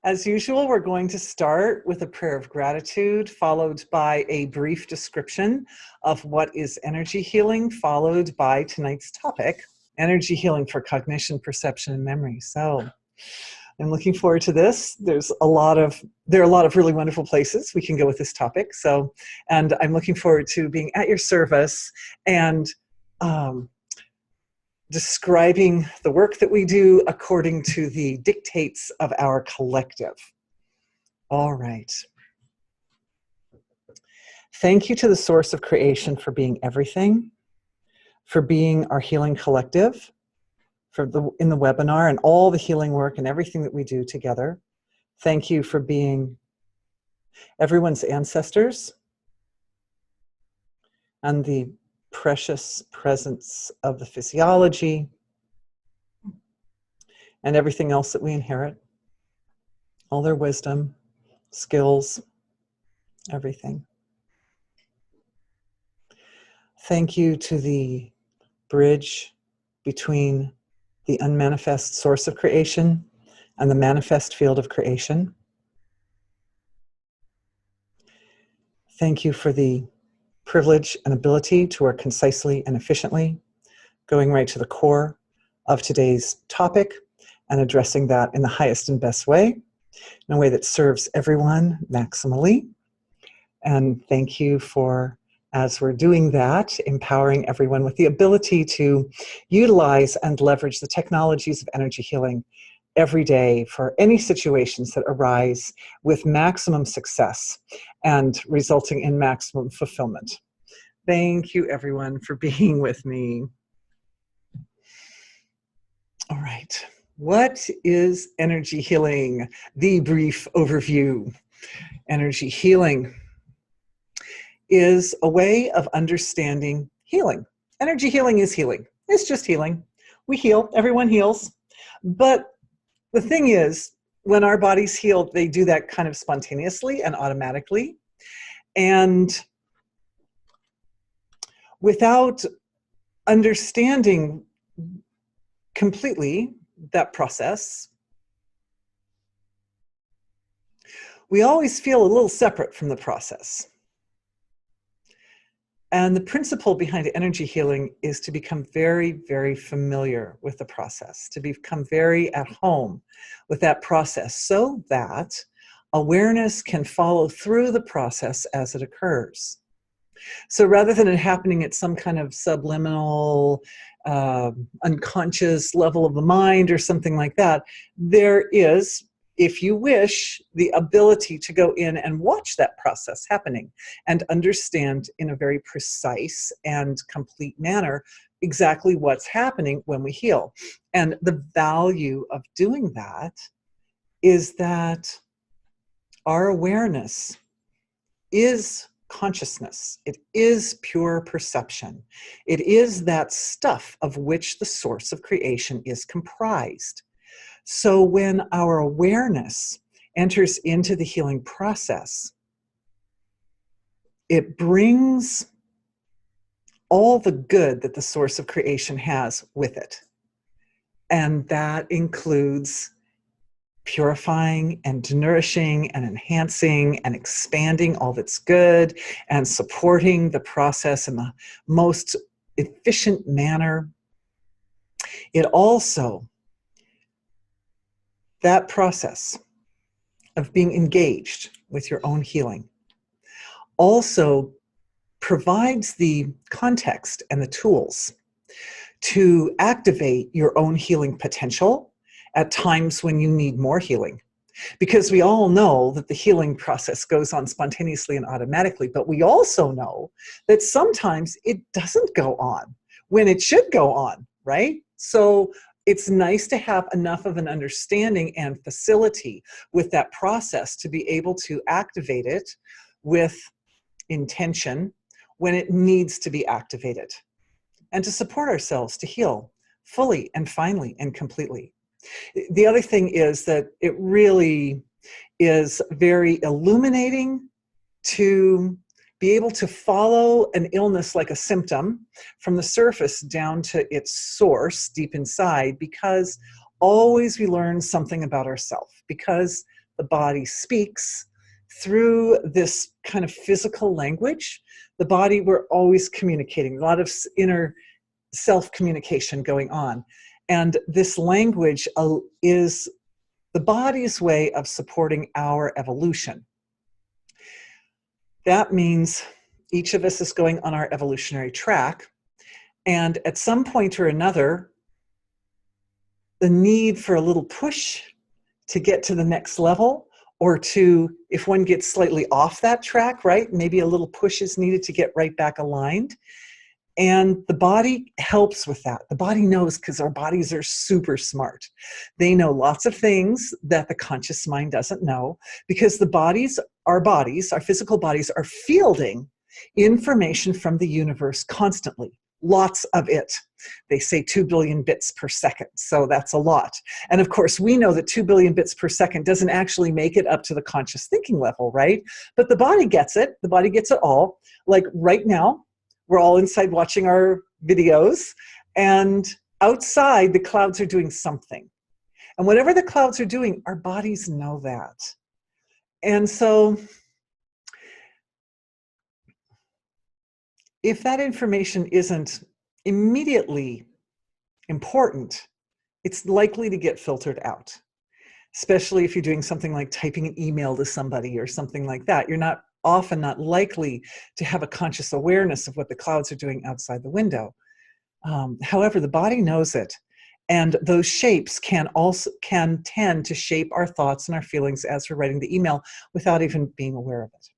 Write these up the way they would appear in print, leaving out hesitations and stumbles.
As usual, we're going to start with a prayer of gratitude, followed by a brief description of what is energy healing, followed by tonight's topic, energy healing for cognition, perception, and memory. So I'm looking forward to this. There are a lot of really wonderful places we can go with this topic. And I'm looking forward to being at your service and describing the work that we do according to the dictates of our collective. All right. Thank you to the source of creation for being everything, for being our healing collective, in the webinar and all the healing work and everything that we do together. Thank you for being everyone's ancestors and the precious presence of the physiology and everything else that we inherit, all their wisdom, skills, everything. Thank you to the bridge between the unmanifest source of creation and the manifest field of creation. Thank you for the privilege and ability to work concisely and efficiently, going right to the core of today's topic and addressing that in the highest and best way, in a way that serves everyone maximally. And thank you for, as we're doing that, empowering everyone with the ability to utilize and leverage the technologies of energy healing every day for any situations that arise with maximum success and resulting in maximum fulfillment. Thank you, everyone, for being with me. All right. What is energy healing? The brief overview. Energy healing is a way of understanding healing. Energy healing is healing. It's just healing. We heal. Everyone heals. But the thing is, when our bodies heal, they do that kind of spontaneously and automatically. And without understanding completely that process, we always feel a little separate from the process. And the principle behind energy healing is to become very, very familiar with the process, to become very at home with that process so that awareness can follow through the process as it occurs. So rather than it happening at some kind of subliminal, unconscious level of the mind or something like that, there is, if you wish, the ability to go in and watch that process happening and understand in a very precise and complete manner exactly what's happening when we heal. And the value of doing that is that our awareness is consciousness. It is pure perception. It is that stuff of which the source of creation is comprised. So when our awareness enters into the healing process, it brings all the good that the source of creation has with it. And that includes purifying and nourishing and enhancing and expanding all that's good and supporting the process in the most efficient manner. It also, that process of being engaged with your own healing also provides the context and the tools to activate your own healing potential at times when you need more healing. Because we all know that the healing process goes on spontaneously and automatically, but we also know that sometimes it doesn't go on when it should go on, right? So it's nice to have enough of an understanding and facility with that process to be able to activate it with intention when it needs to be activated, and to support ourselves to heal fully and finally and completely. The other thing is that it really is very illuminating to be able to follow an illness like a symptom from the surface down to its source deep inside, because always we learn something about ourselves, because the body speaks through this kind of physical language. The body, we're always communicating, a lot of inner self-communication going on. And this language is the body's way of supporting our evolution. That means each of us is going on our evolutionary track. And at some point or another, the need for a little push to get to the next level, or to, if one gets slightly off that track, right, maybe a little push is needed to get right back aligned. And the body helps with that. The body knows, because our bodies are super smart. They know lots of things that the conscious mind doesn't know, because the bodies, our physical bodies, are fielding information from the universe constantly. Lots of it. They say 2 billion bits per second, so that's a lot. And of course, we know that 2 billion bits per second doesn't actually make it up to the conscious thinking level, right? But the body gets it. The body gets it all. Like right now, we're all inside watching our videos, and outside the clouds are doing something. And whatever the clouds are doing, our bodies know that. And so if that information isn't immediately important, it's likely to get filtered out, especially if you're doing something like typing an email to somebody or something like that. You're often not likely to have a conscious awareness of what the clouds are doing outside the window. However, the body knows it, and those shapes can tend to shape our thoughts and our feelings as we're writing the email without even being aware of it.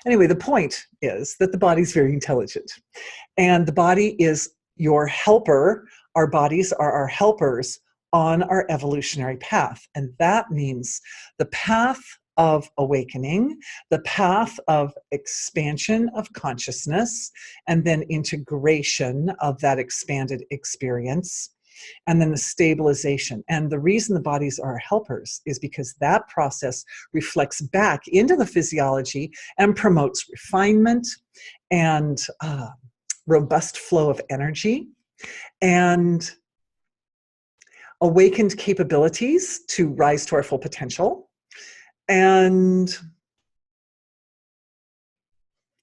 Anyway, the point is that the body's very intelligent, and the body is your helper. Our bodies are our helpers on our evolutionary path, and that means the path of awakening, the path of expansion of consciousness, and then integration of that expanded experience, and then the stabilization. And the reason the bodies are helpers is because that process reflects back into the physiology and promotes refinement and robust flow of energy and awakened capabilities to rise to our full potential, and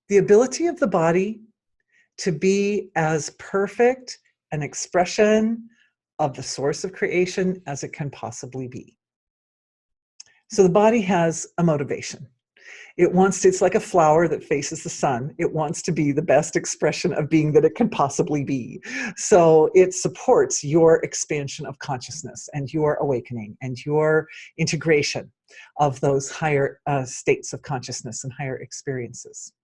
the ability of the body to be as perfect an expression of the source of creation as it can possibly be. So the body has a motivation. It's like a flower that faces the sun. It wants to be the best expression of being that it can possibly be. So it supports your expansion of consciousness and your awakening and your integration of those higher states of consciousness and higher experiences.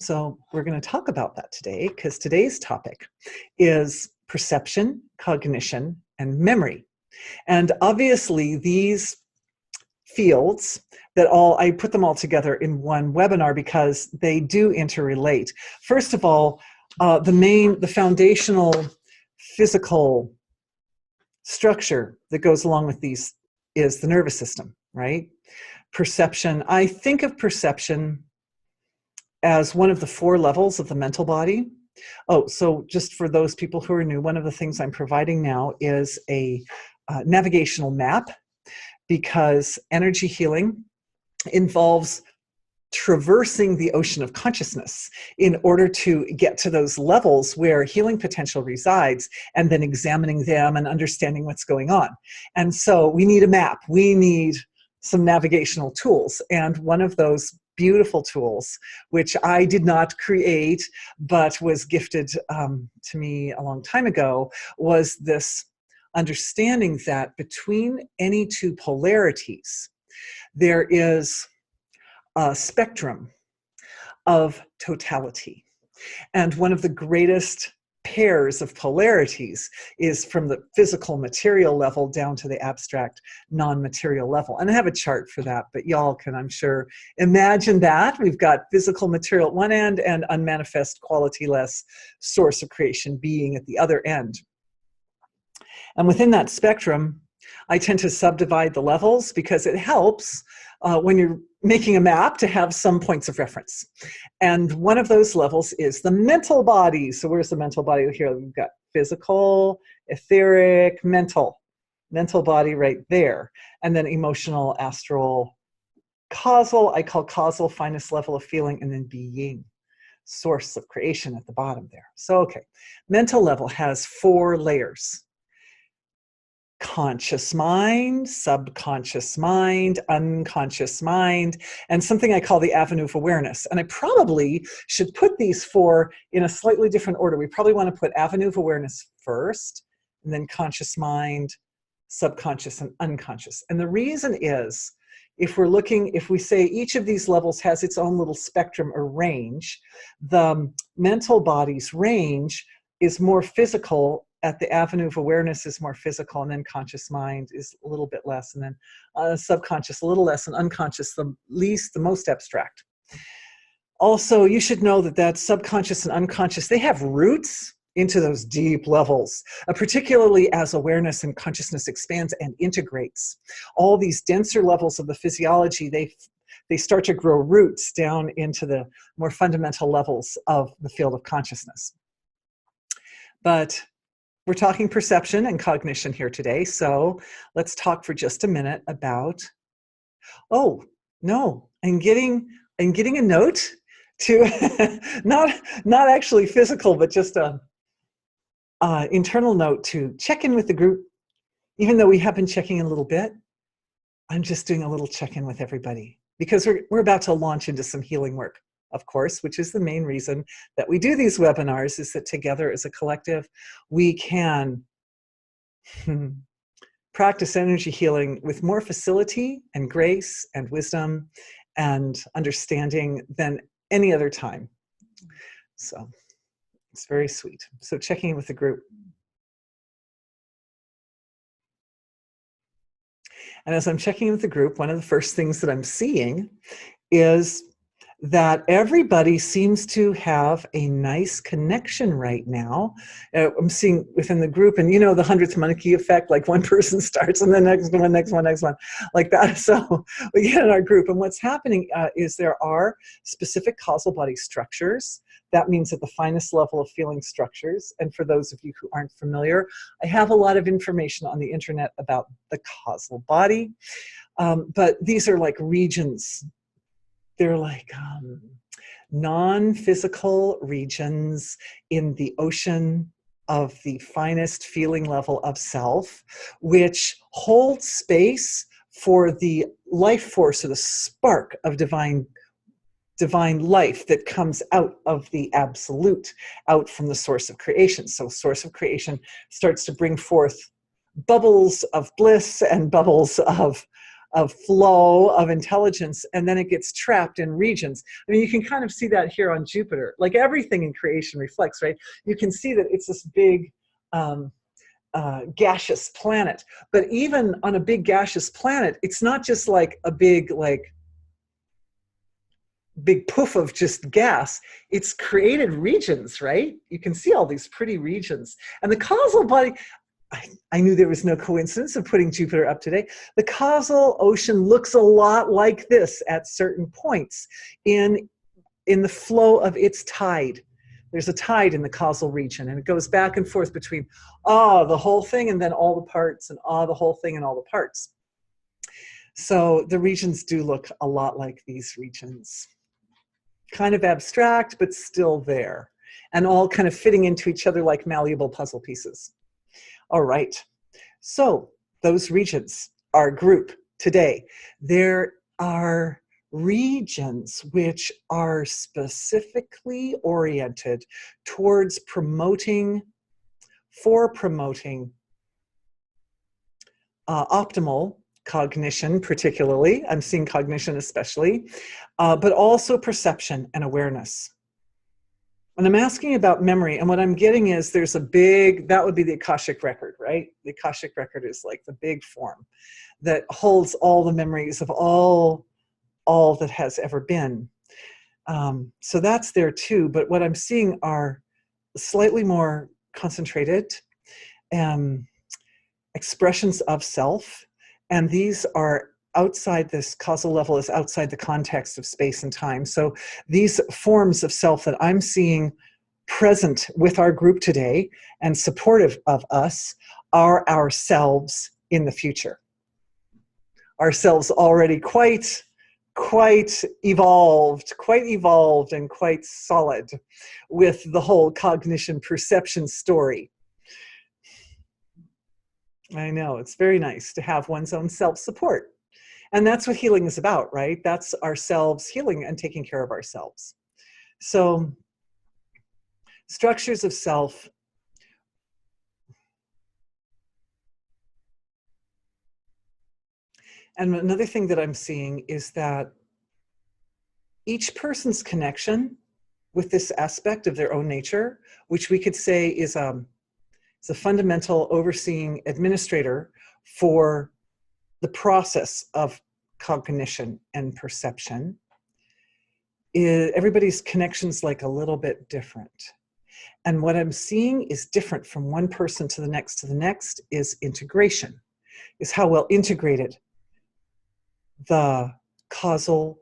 So we're going to talk about that today, because today's topic is perception, cognition, and memory. And obviously these fields I put them all together in one webinar because they do interrelate. First of all, the foundational physical structure that goes along with these is the nervous system, right? Perception, I think of perception as one of the 4 levels of the mental body. Oh, so just for those people who are new, one of the things I'm providing now is a navigational map, because energy healing involves traversing the ocean of consciousness in order to get to those levels where healing potential resides, and then examining them and understanding what's going on. And so we need a map. We need some navigational tools. And one of those beautiful tools, which I did not create, but was gifted to me a long time ago, was this understanding that between any 2 polarities, there is a spectrum of totality. And one of the greatest pairs of polarities is from the physical material level down to the abstract non-material level. And I have a chart for that, but y'all can, I'm sure, imagine that. We've got physical material at one end and unmanifest quality-less source of creation being at the other end. And within that spectrum, I tend to subdivide the levels because it helps when you're making a map to have some points of reference. And one of those levels is the mental body. So where's the mental body here? We've got physical, etheric, mental. mental body right there. And then emotional, astral, causal, I call causal, finest level of feeling, and then being, source of creation at the bottom there. So, okay, mental level has 4 layers. Conscious mind, subconscious mind, unconscious mind, and something I call the avenue of awareness. And I probably should put these 4 in a slightly different order. We probably want to put avenue of awareness first, and then conscious mind, subconscious, and unconscious. And the reason is, if we say each of these levels has its own little spectrum or range, the mental body's range is more physical. At the avenue of awareness is more physical, and then conscious mind is a little bit less, and then subconscious a little less, and unconscious the most abstract. Also, you should know that subconscious and unconscious, they have roots into those deep levels, particularly as awareness and consciousness expands and integrates. All these denser levels of the physiology, they start to grow roots down into the more fundamental levels of the field of consciousness. But we're talking perception and cognition here today, so let's talk for just a minute about, oh, no, I'm getting a note to, not actually physical, but just a internal note to check in with the group. Even though we have been checking in a little bit, I'm just doing a little check-in with everybody, because we're about to launch into some healing work, of course, which is the main reason that we do these webinars, is that together as a collective, we can practice energy healing with more facility and grace and wisdom and understanding than any other time. So it's very sweet. So checking in with the group. And as I'm checking in with the group, one of the first things that I'm seeing is that everybody seems to have a nice connection right now. I'm seeing within the group, and you know, the 100th monkey effect, like one person starts and the next one, like that. So we get in our group, and what's happening is there are specific causal body structures. That means at the finest level of feeling structures. And for those of you who aren't familiar, I have a lot of information on the internet about the causal body. But these are like regions. They're like non-physical regions in the ocean of the finest feeling level of self, which hold space for the life force or the spark of divine life that comes out of the absolute, out from the source of creation. So source of creation starts to bring forth bubbles of bliss and bubbles of flow, of intelligence, and then it gets trapped in regions. I mean, you can kind of see that here on Jupiter. Like everything in creation reflects, right? You can see that it's this big gaseous planet. But even on a big gaseous planet, it's not just like a big poof of just gas. It's created regions, right? You can see all these pretty regions. And the causal body, I knew there was no coincidence of putting Jupiter up today. The causal ocean looks a lot like this at certain points in the flow of its tide. There's a tide in the causal region, and it goes back and forth between the whole thing and then all the parts, and the whole thing and all the parts. So the regions do look a lot like these regions. Kind of abstract, but still there, and all kind of fitting into each other like malleable puzzle pieces. All right, so those regions are a group today. There are regions which are specifically oriented towards promoting optimal cognition, particularly. I'm seeing cognition especially, but also perception and awareness. And I'm asking about memory, and what I'm getting is there's that would be the Akashic record, right? The Akashic record is like the big form that holds all the memories of all that has ever been. So that's there too, but what I'm seeing are slightly more concentrated expressions of self, and these are outside this causal level, is outside the context of space and time. So these forms of self that I'm seeing present with our group today and supportive of us are ourselves in the future. Ourselves already quite evolved and quite solid with the whole cognition perception story. I know, it's very nice to have one's own self-support. And that's what healing is about, right? That's ourselves healing and taking care of ourselves. So, structures of self. And another thing that I'm seeing is that each person's connection with this aspect of their own nature, which we could say is a fundamental overseeing administrator for the process of cognition and perception, everybody's connection's like a little bit different. And what I'm seeing is different from one person to the next is integration, is how well integrated the causal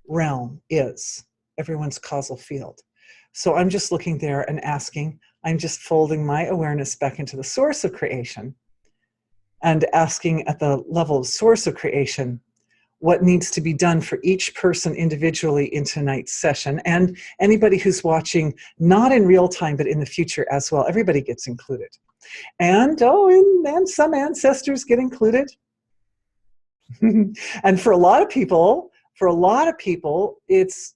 realm is, everyone's causal field. So I'm just looking there and asking, I'm just folding my awareness back into the source of creation and asking at the level of source of creation what needs to be done for each person individually in tonight's session, and anybody who's watching, not in real time, but in the future as well. Everybody gets included. And some ancestors get included. And for a lot of people, it's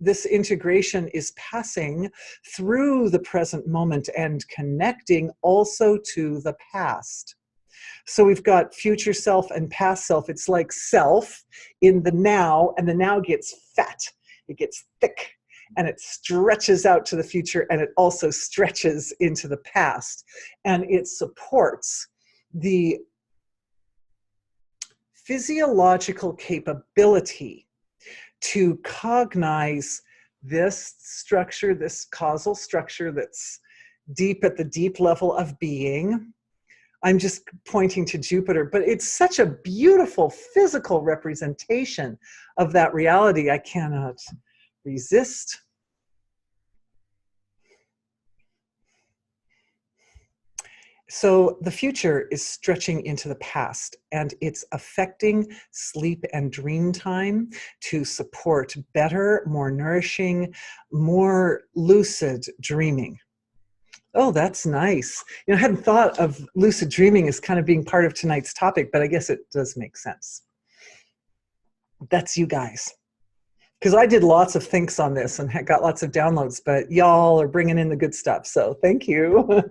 this integration is passing through the present moment and connecting also to the past. So we've got future self and past self. It's like self in the now, and the now gets fat. It gets thick, and it stretches out to the future, and it also stretches into the past. And it supports the physiological capability to cognize this structure, this causal structure that's deep at the deep level of being. I'm just pointing to Jupiter, but it's such a beautiful physical representation of that reality. I cannot resist. So the future is stretching into the past, and it's affecting sleep and dream time to support better, more nourishing, more lucid dreaming. Oh, that's nice. I hadn't thought of lucid dreaming as kind of being part of tonight's topic, but I guess it does make sense. That's you guys. Because I did lots of thinks on this and got lots of downloads, but y'all are bringing in the good stuff, so thank you.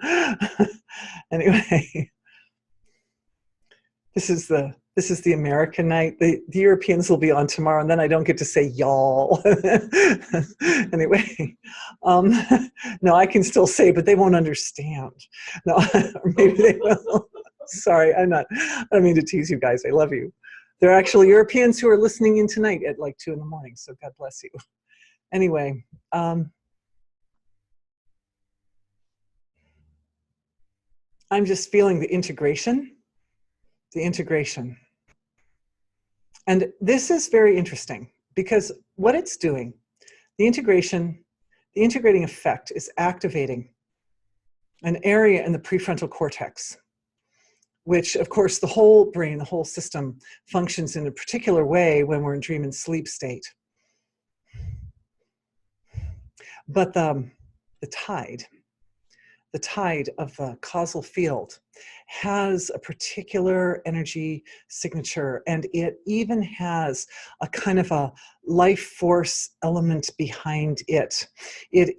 Anyway, this is the American night. The Europeans will be on tomorrow, and then I don't get to say y'all. Anyway, no, I can still say, but they won't understand. No, or maybe they will. Sorry, I don't mean to tease you guys. I love you. There are actually Europeans who are listening in tonight at like 2 a.m, so God bless you. Anyway, I'm just feeling the integration. And this is very interesting because what it's doing, the integrating effect is activating an area in the prefrontal cortex, which of course the whole brain, the whole system functions in a particular way when we're in dream and sleep state. But the tide of the causal field has a particular energy signature, and it even has a kind of a life force element behind it. It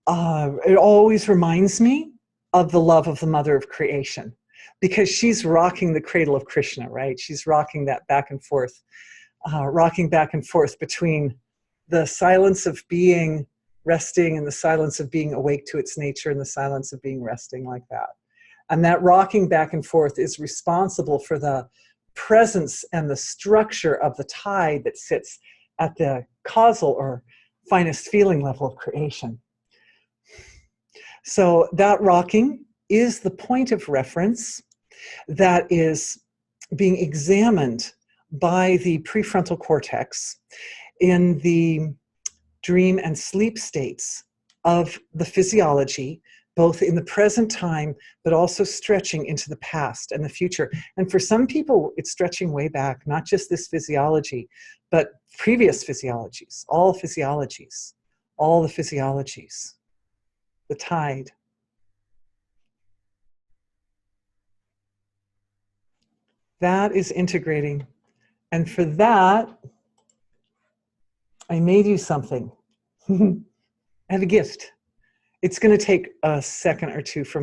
always reminds me of the love of the mother of creation, because she's rocking the cradle of Krishna, right? She's rocking that back and forth between the silence of being resting and the silence of being awake to its nature and the silence of being resting, like that. And that rocking back and forth is responsible for the presence and the structure of the tide that sits at the causal or finest feeling level of creation. So that rocking is the point of reference that is being examined by the prefrontal cortex in the dream and sleep states of the physiology both in the present time, but also stretching into the past and the future. And for some people, it's stretching way back, not just this physiology, but previous physiologies, all the physiologies, the tide. That is integrating. And for that, I made you something. I have a gift. It's going to take a second or two for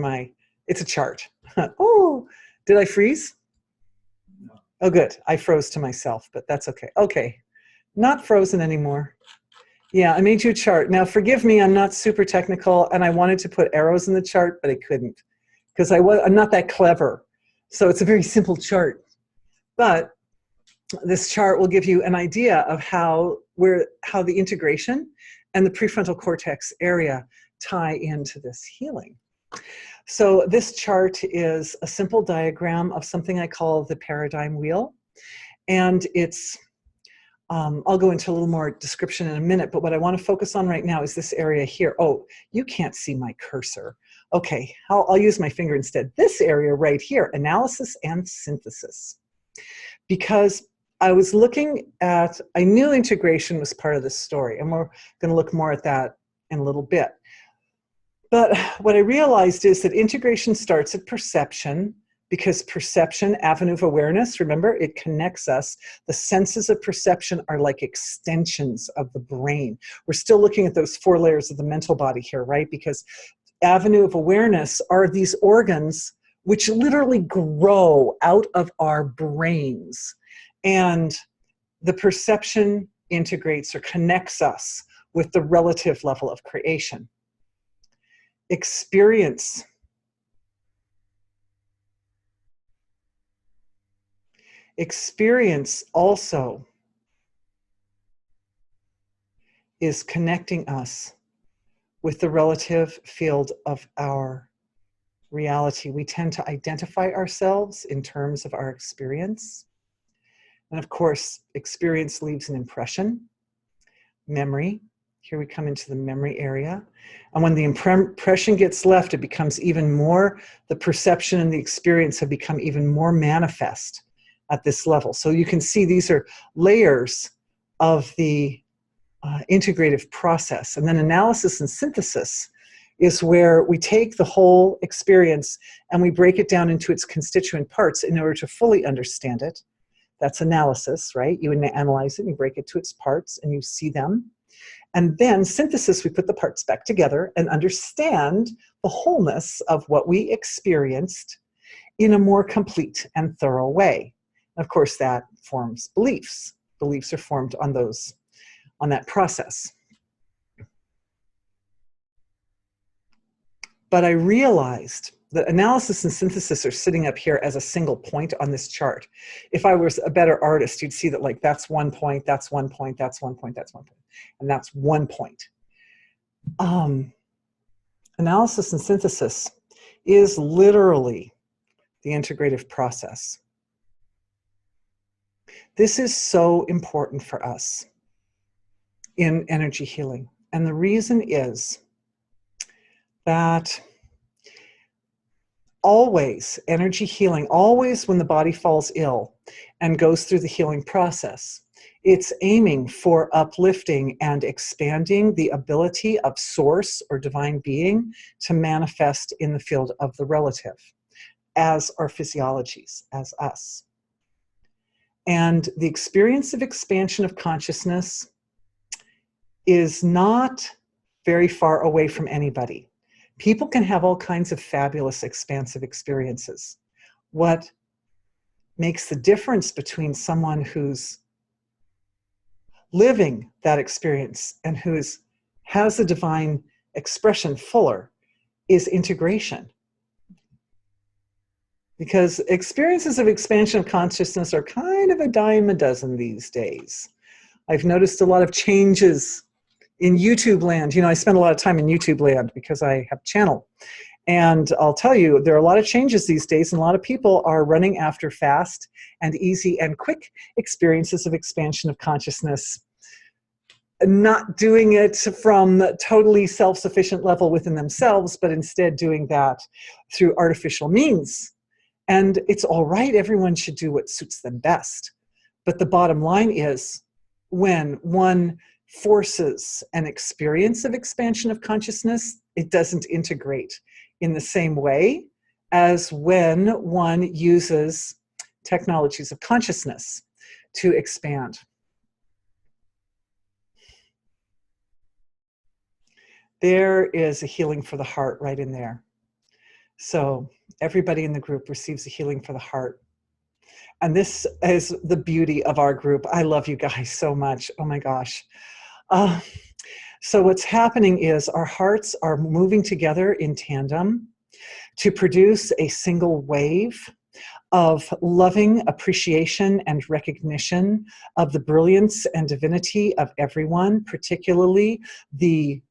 it's a chart. Oh, did I freeze? No. Oh, good. I froze to myself, but that's okay. Okay, not frozen anymore. Yeah, I made you a chart. Now, forgive me, I'm not super technical, and I wanted to put arrows in the chart, but I couldn't because I'm not that clever. So it's a very simple chart. But this chart will give you an idea of how the integration and the prefrontal cortex area tie into this healing. So this chart is a simple diagram of something I call the paradigm wheel. And it's, I'll go into a little more description in a minute, but what I want to focus on right now is this area here. Oh, you can't see my cursor. Okay, I'll use my finger instead. This area right here, analysis and synthesis. Because I was looking at, I knew integration was part of this story, and we're going to look more at that in a little bit. But what I realized is that integration starts at perception, because perception, avenue of awareness, remember, it connects us. The senses of perception are like extensions of the brain. We're still looking at those 4 layers of the mental body here, right? Because avenue of awareness are these organs which literally grow out of our brains. And the perception integrates or connects us with the relative level of creation. Experience. Experience also is connecting us with the relative field of our reality. We tend to identify ourselves in terms of our experience. And of course, experience leaves an impression. Memory. Here we come into the memory area. And when the impression gets left, it becomes even more, the perception and the experience have become even more manifest at this level. So you can see these are layers of the integrative process. And then analysis and synthesis is where we take the whole experience and we break it down into its constituent parts in order to fully understand it. That's analysis, right? You analyze it and you break it to its parts and you see them. And then synthesis, we put the parts back together and understand the wholeness of what we experienced in a more complete and thorough way. Of course, that forms beliefs. Beliefs are formed on that process. But I realized that analysis and synthesis are sitting up here as a single point on this chart. If I was a better artist, you'd see that like that's 1 point, that's 1 point, that's 1 point, that's 1 point, and that's 1 point. Analysis and synthesis is literally the integrative process. This is so important for us in energy healing. And the reason is that always, energy healing, always when the body falls ill and goes through the healing process, it's aiming for uplifting and expanding the ability of source or divine being to manifest in the field of the relative as our physiologies, as us. And the experience of expansion of consciousness is not very far away from anybody. People can have all kinds of fabulous expansive experiences. What makes the difference between someone who's living that experience and who has the divine expression fuller is integration. Because experiences of expansion of consciousness are kind of a dime a dozen these days. I've noticed a lot of changes in YouTube land. You know, I spend a lot of time in YouTube land because I have a channel. And I'll tell you, there are a lot of changes these days, and a lot of people are running after fast and easy and quick experiences of expansion of consciousness not doing it from a totally self-sufficient level within themselves, but instead doing that through artificial means. And it's all right, everyone should do what suits them best. But the bottom line is, when one forces an experience of expansion of consciousness, it doesn't integrate in the same way as when one uses technologies of consciousness to expand. There is a healing for the heart right in there. So everybody in the group receives a healing for the heart. And this is the beauty of our group. I love you guys so much. Oh my gosh. So what's happening is our hearts are moving together in tandem to produce a single wave of loving appreciation and recognition of the brilliance and divinity of everyone, particularly the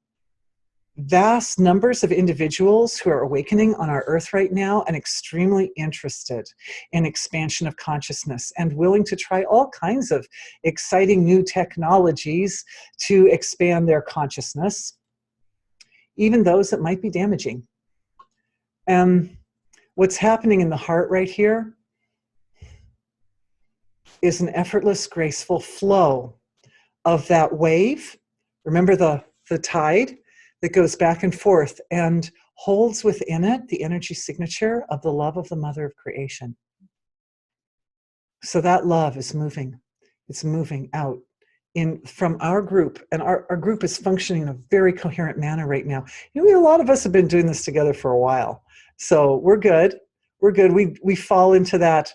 vast numbers of individuals who are awakening on our earth right now and extremely interested in expansion of consciousness and willing to try all kinds of exciting new technologies to expand their consciousness, even those that might be damaging. What's happening in the heart right here is an effortless, graceful flow of that wave. Remember the tide that goes back and forth and holds within it the energy signature of the love of the Mother of Creation. So that love is moving. It's moving out from our group, and our group is functioning in a very coherent manner right now. You know, a lot of us have been doing this together for a while, so we're good. We're good. We fall into that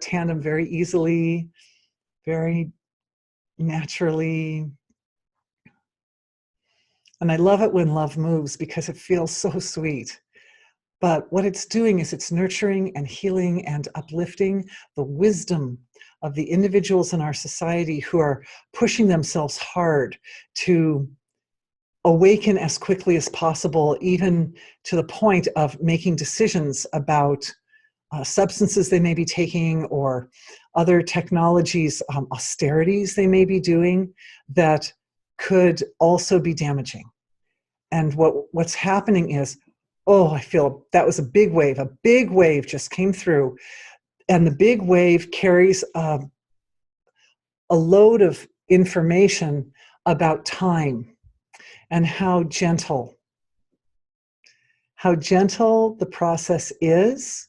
tandem very easily, very naturally. And I love it when love moves because it feels so sweet. But what it's doing is it's nurturing and healing and uplifting the wisdom of the individuals in our society who are pushing themselves hard to awaken as quickly as possible, even to the point of making decisions about substances they may be taking or other technologies, austerities they may be doing that could also be damaging. And what's happening is, oh, I feel that was a big wave just came through, and the big wave carries a load of information about time and how gentle the process is,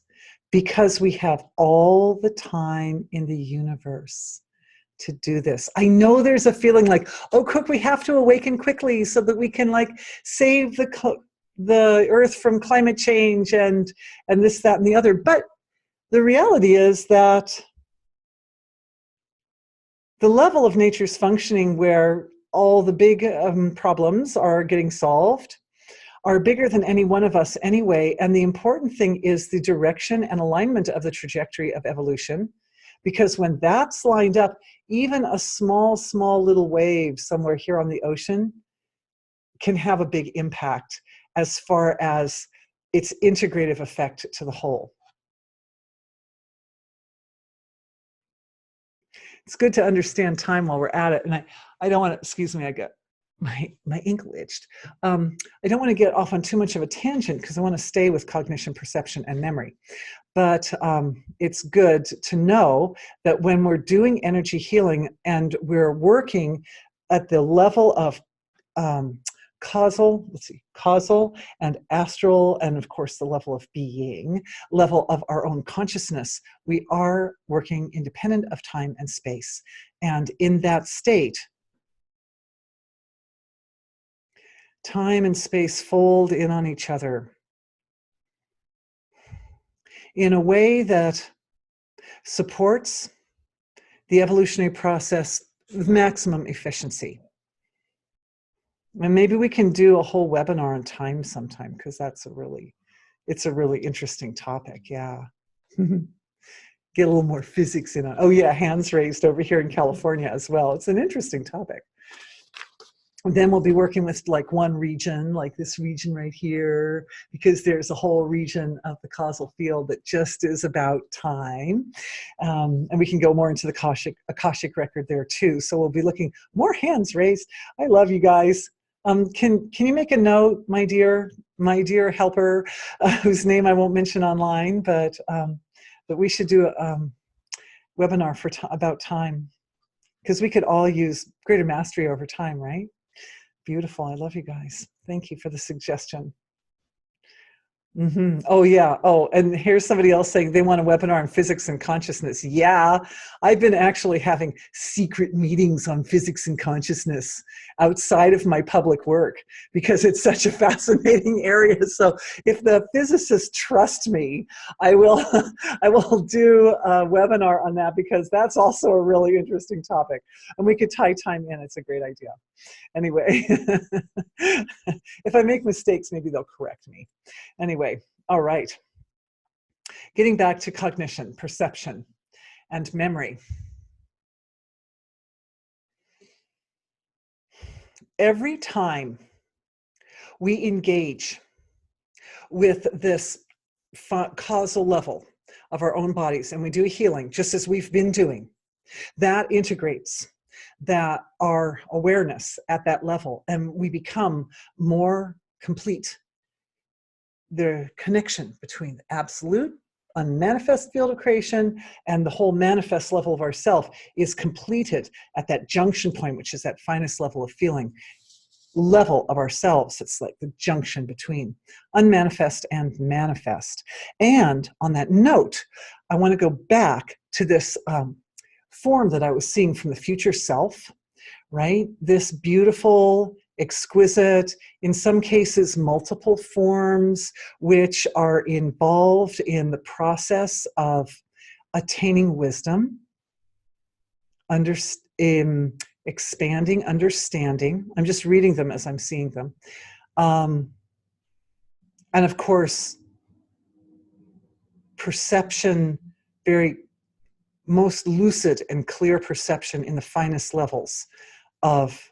because we have all the time in the universe to do this. I know there's a feeling like, oh, Cook, we have to awaken quickly so that we can like save the earth from climate change and this, that, and the other. But the reality is that the level of nature's functioning where all the big problems are getting solved are bigger than any one of us anyway. And the important thing is the direction and alignment of the trajectory of evolution. Because when that's lined up, even a small little wave somewhere here on the ocean can have a big impact as far as its integrative effect to the whole. It's good to understand time while we're at it. And I don't want to, excuse me, I got my ankle itched. I don't want to get off on too much of a tangent because I want to stay with cognition, perception, and memory. But it's good to know that when we're doing energy healing and we're working at the level of causal and astral, and of course the level of being, level of our own consciousness, we are working independent of time and space. And in that state, time and space fold in on each other in a way that supports the evolutionary process with maximum efficiency. And maybe we can do a whole webinar on time sometime, because it's a really interesting topic. Yeah. Get a little more physics in on. Oh yeah, hands raised over here in California as well. It's an interesting topic. Then we'll be working with like one region, like this region right here, because there's a whole region of the causal field that just is about time. And we can go more into the Akashic record there too. So we'll be looking, more hands raised. I love you guys. Can you make a note, my dear helper, whose name I won't mention online, but we should do a webinar for about time, because we could all use greater mastery over time, right? Beautiful. I love you guys. Thank you for the suggestion. Oh, yeah. Oh, and here's somebody else saying they want a webinar on physics and consciousness. Yeah, I've been actually having secret meetings on physics and consciousness outside of my public work because it's such a fascinating area. So if the physicists trust me, I will do a webinar on that, because that's also a really interesting topic. And we could tie time in. It's a great idea. Anyway, if I make mistakes, maybe they'll correct me. Anyway, all right. Getting back to cognition, perception, and memory. Every time we engage with this causal level of our own bodies and we do healing, just as we've been doing, that integrates that our awareness at that level, and we become more complete. The connection between the absolute unmanifest field of creation and the whole manifest level of ourself is completed at that junction point, which is that finest level of feeling level of ourselves. It's like the junction between unmanifest and manifest. And on that note, I want to go back to this form that I was seeing from the future self, right? This beautiful, exquisite, in some cases multiple forms, which are involved in the process of attaining wisdom, expanding understanding. I'm just reading them as I'm seeing them. And of course, perception, very most lucid and clear perception in the finest levels of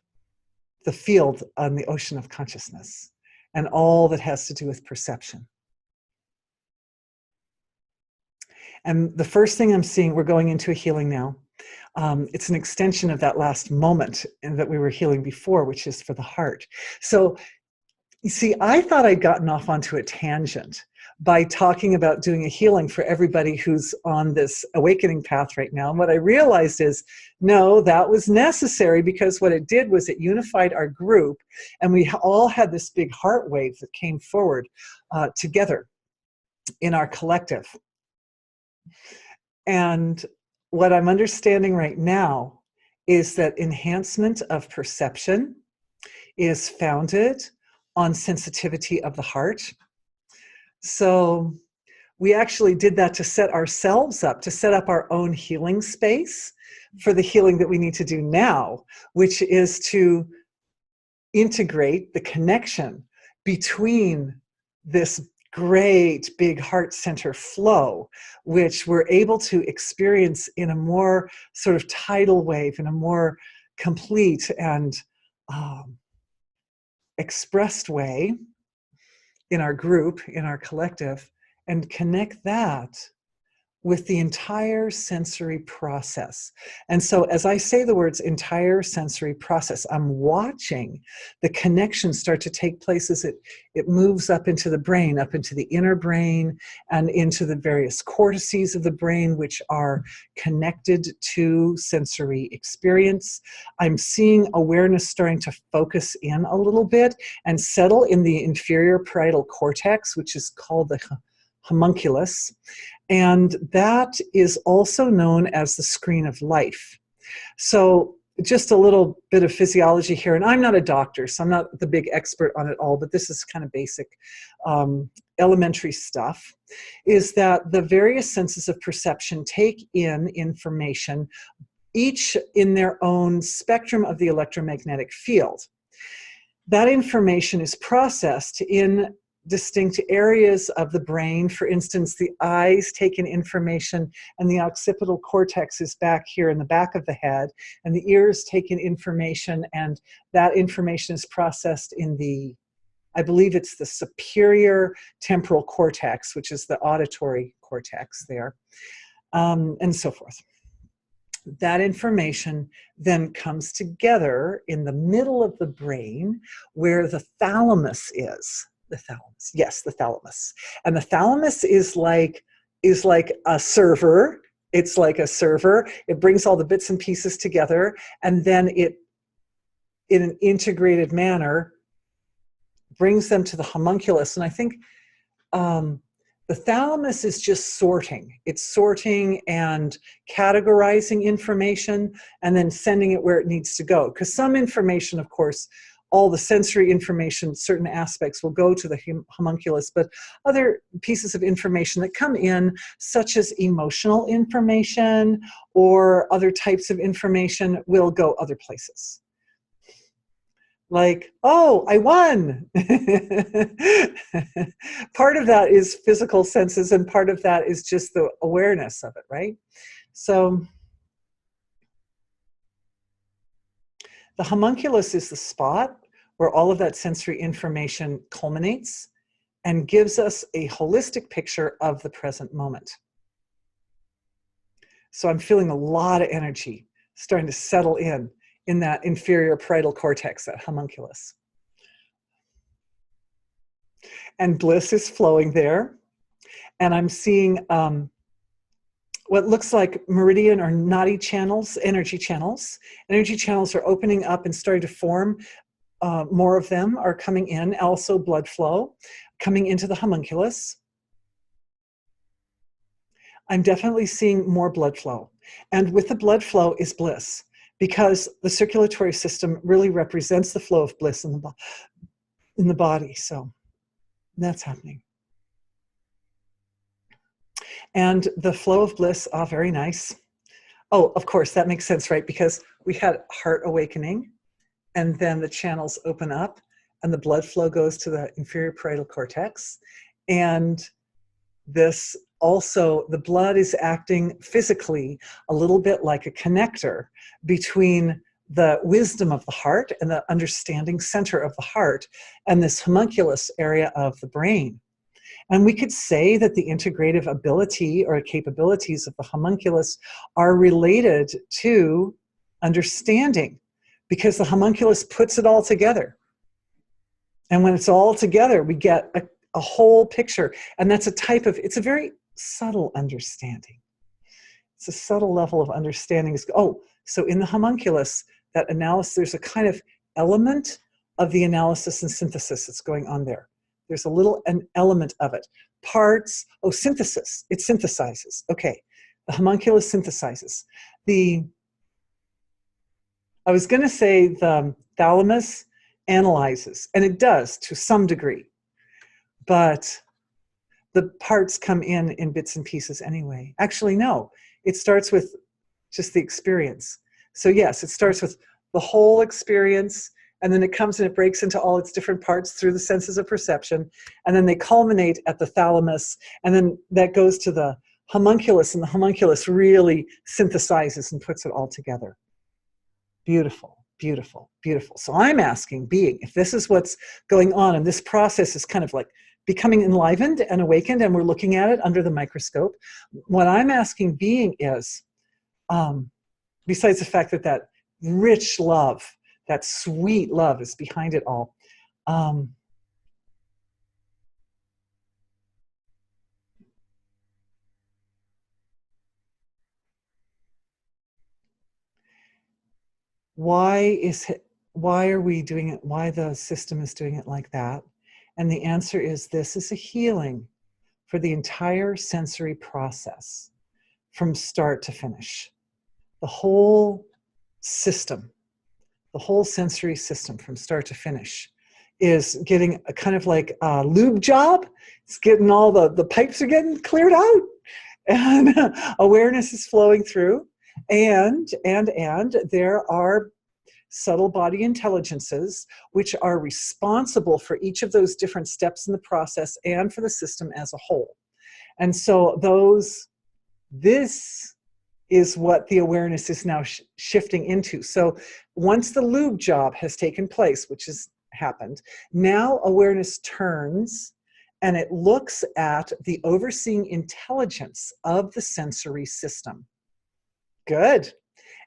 the field on the ocean of consciousness, and all that has to do with perception. And the first thing I'm seeing, we're going into a healing now. It's an extension of that last moment and that we were healing before, which is for the heart. So you see, I thought I'd gotten off onto a tangent by talking about doing a healing for everybody who's on this awakening path right now. And what I realized is, no, that was necessary, because what it did was it unified our group, and we all had this big heart wave that came forward together in our collective. And what I'm understanding right now is that enhancement of perception is founded on sensitivity of the heart. So we actually did that to set ourselves up, to set up our own healing space for the healing that we need to do now, which is to integrate the connection between this great big heart center flow, which we're able to experience in a more sort of tidal wave, in a more complete and expressed way in our group, in our collective, and connect that with the entire sensory process. And so as I say the words entire sensory process, I'm watching the connection start to take place as it moves up into the brain, up into the inner brain, and into the various cortices of the brain, which are connected to sensory experience. I'm seeing awareness starting to focus in a little bit and settle in the inferior parietal cortex, which is called the homunculus. And that is also known as the screen of life. So just a little bit of physiology here, and I'm not a doctor, so I'm not the big expert on it all, but this is kind of basic elementary stuff, is that the various senses of perception take in information, each in their own spectrum of the electromagnetic field. That information is processed in distinct areas of the brain. For instance, the eyes take in information, and the occipital cortex is back here in the back of the head, and the ears take in information, and that information is processed in the, I believe it's the superior temporal cortex, which is the auditory cortex there, and so forth. That information then comes together in the middle of the brain where the thalamus is. The thalamus, yes, the thalamus. And the thalamus is like a server. It's like a server. It brings all the bits and pieces together, and then it, in an integrated manner, brings them to the homunculus. And I think the thalamus is just sorting. It's sorting and categorizing information and then sending it where it needs to go. Because some information, of course, all the sensory information, certain aspects will go to the homunculus, but other pieces of information that come in, such as emotional information or other types of information, will go other places. Like, oh, I won. Part of that is physical senses, and part of that is just the awareness of it, right? So the homunculus is the spot where all of that sensory information culminates and gives us a holistic picture of the present moment. So I'm feeling a lot of energy starting to settle in that inferior parietal cortex, that homunculus. And bliss is flowing there. And I'm seeing what looks like meridian or nadi channels, energy channels. Energy channels are opening up and starting to form. More of them are coming in, also blood flow coming into the homunculus. I'm definitely seeing more blood flow. And with the blood flow is bliss, because the circulatory system really represents the flow of bliss in the body. So that's happening. And the flow of bliss, very nice. Oh, of course, that makes sense, right? Because we had heart awakening, and then the channels open up, and the blood flow goes to the inferior parietal cortex. And this also, the blood is acting physically a little bit like a connector between the wisdom of the heart and the understanding center of the heart and this homunculus area of the brain. And we could say that the integrative ability or capabilities of the homunculus are related to understanding, because the homunculus puts it all together. And when it's all together, we get a whole picture. And that's a type of, it's a very subtle understanding. It's a subtle level of understanding. Oh, so in the homunculus, that analysis, there's a kind of element of the analysis and synthesis that's going on there. There's an element of it. Parts, synthesis, it synthesizes. Okay, the homunculus synthesizes. I was going to say the thalamus analyzes, and it does to some degree, but the parts come in bits and pieces anyway. Actually, no, it starts with just the experience. So yes, it starts with the whole experience, and then it comes and it breaks into all its different parts through the senses of perception, and then they culminate at the thalamus, and then that goes to the homunculus, and the homunculus really synthesizes and puts it all together. Beautiful, beautiful, beautiful. So I'm asking being, if this is what's going on, and this process is kind of like becoming enlivened and awakened, and we're looking at it under the microscope, what I'm asking being is, besides the fact that that rich love, that sweet love is behind it all, why are we doing it? Why the system is doing it like that? And the answer is, this is a healing for the entire sensory process from start to finish. The whole system, the whole sensory system from start to finish is getting a kind of like a lube job. It's getting all the pipes are getting cleared out, and awareness is flowing through, and there are subtle body intelligences, which are responsible for each of those different steps in the process and for the system as a whole. And so this is what the awareness is now shifting into. So once the lube job has taken place, which has happened, now awareness turns and it looks at the overseeing intelligence of the sensory system. Good.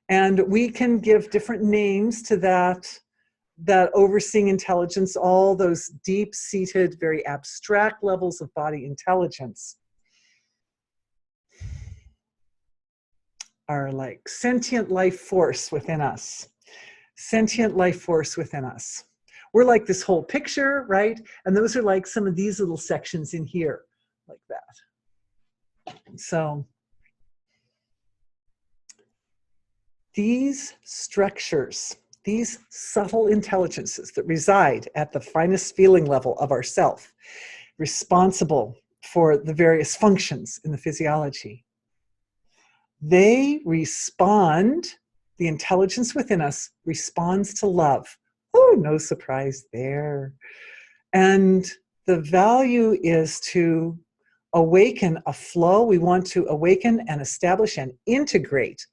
And we can give different names to that overseeing intelligence, all those deep-seated, very abstract levels of body intelligence are like sentient life force within us. Sentient life force within us. We're like this whole picture, right? And those are like some of these little sections in here, like that. So these structures, these subtle intelligences that reside at the finest feeling level of ourself, responsible for the various functions in the physiology, they respond, the intelligence within us responds to love. Oh, no surprise there. And the value is to awaken a flow. We want to awaken and establish and integrate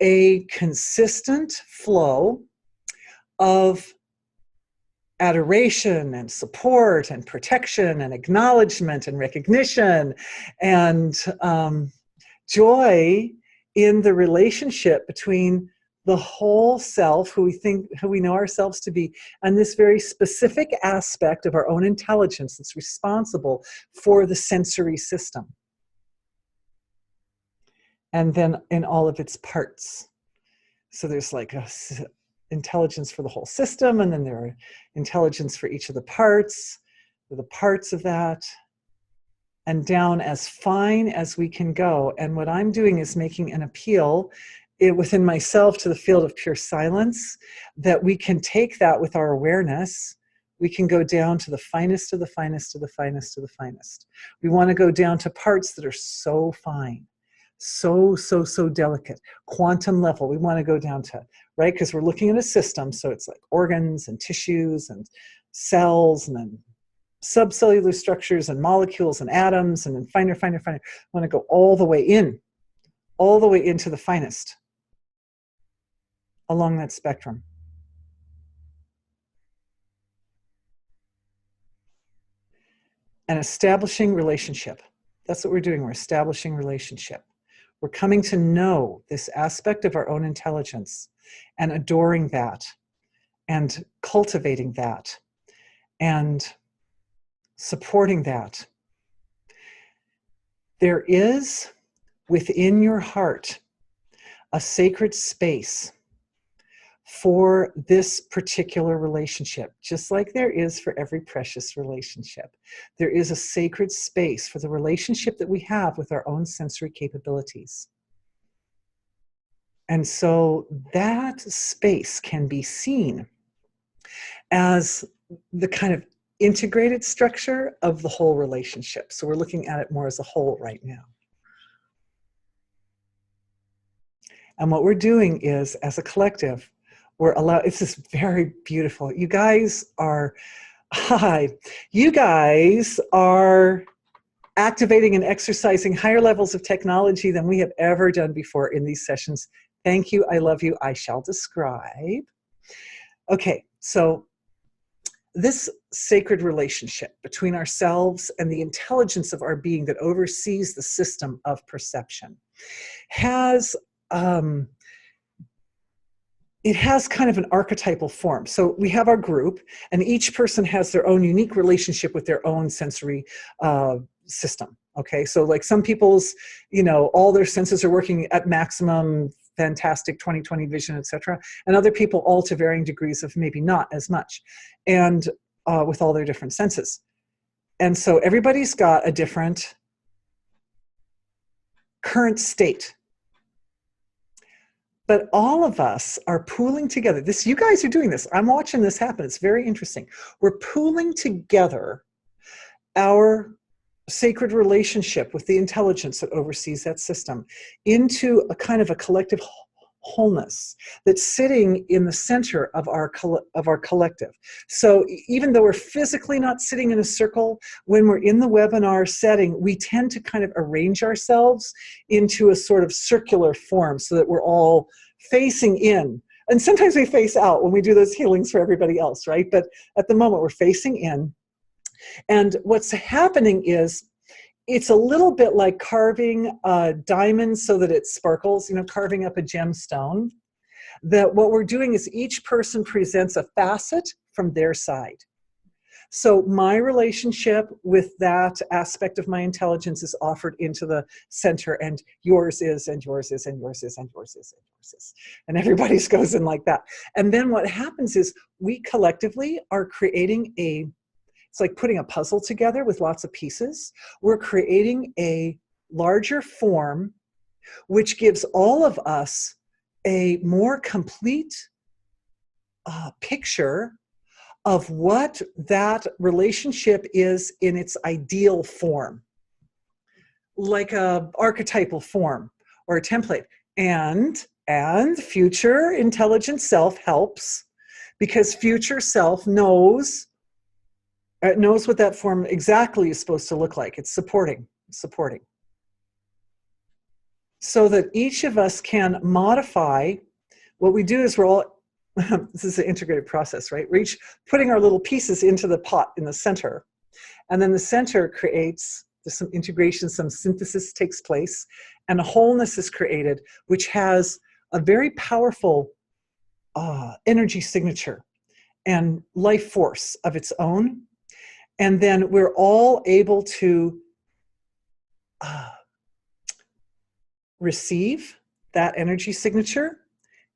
a consistent flow of adoration and support and protection and acknowledgement and recognition and joy in the relationship between the whole self, who we know ourselves to be, and this very specific aspect of our own intelligence that's responsible for the sensory system. And then in all of its parts. So there's like a intelligence for the whole system, and then there are intelligence for each of the parts of that, and down as fine as we can go. And what I'm doing is making an appeal within myself to the field of pure silence, that we can take that with our awareness. We can go down to the finest of the finest of the finest of the finest. We want to go down to parts that are so fine, so delicate, quantum level. We want to go down to, right? Because we're looking at a system, so it's like organs and tissues and cells and then subcellular structures and molecules and atoms, and then finer. We want to go all the way into the finest along that spectrum. And establishing relationship. That's what we're doing. We're establishing relationship. We're coming to know this aspect of our own intelligence and adoring that and cultivating that and supporting that. There is within your heart a sacred space for this particular relationship, just like there is for every precious relationship. There is a sacred space for the relationship that we have with our own sensory capabilities. And so that space can be seen as the kind of integrated structure of the whole relationship. So we're looking at it more as a whole right now. And what we're doing is, as a collective, this is very beautiful. You guys are activating and exercising higher levels of technology than we have ever done before in these sessions. Thank you. I love you. I shall describe. Okay, so this sacred relationship between ourselves and the intelligence of our being that oversees the system of perception has it has kind of an archetypal form. So we have our group, and each person has their own unique relationship with their own sensory system. Okay, so like some people's, all their senses are working at maximum, fantastic 20/20 vision, etc. And other people all to varying degrees of maybe not as much, and with all their different senses. And so everybody's got a different current state. But all of us are pooling together. You guys are doing this. I'm watching this happen. It's very interesting. We're pooling together our sacred relationship with the intelligence that oversees that system into a kind of a collective wholeness that's sitting in the center of our collective. So even though we're physically not sitting in a circle, when we're in the webinar setting, we tend to kind of arrange ourselves into a sort of circular form so that we're all facing in. And sometimes we face out when we do those healings for everybody else, right? But at the moment, we're facing in. And what's happening is, it's a little bit like carving a diamond so that it sparkles, you know, carving up a gemstone. That what we're doing is each person presents a facet from their side. So my relationship with that aspect of my intelligence is offered into the center, and yours is, and yours is, and yours is, and yours is, and yours is. And everybody's goes in like that. And then what happens is we collectively are creating it's like putting a puzzle together with lots of pieces. We're creating a larger form, which gives all of us a more complete picture of what that relationship is in its ideal form, like a archetypal form or a template. And future intelligent self helps, because future self knows what that form exactly is supposed to look like. It's supporting. So that each of us can modify. What we do is we're all, this is an integrated process, right? We're each putting our little pieces into the pot in the center. And then the center creates, there's some integration, some synthesis takes place, and a wholeness is created, which has a very powerful energy signature and life force of its own. And then we're all able to receive that energy signature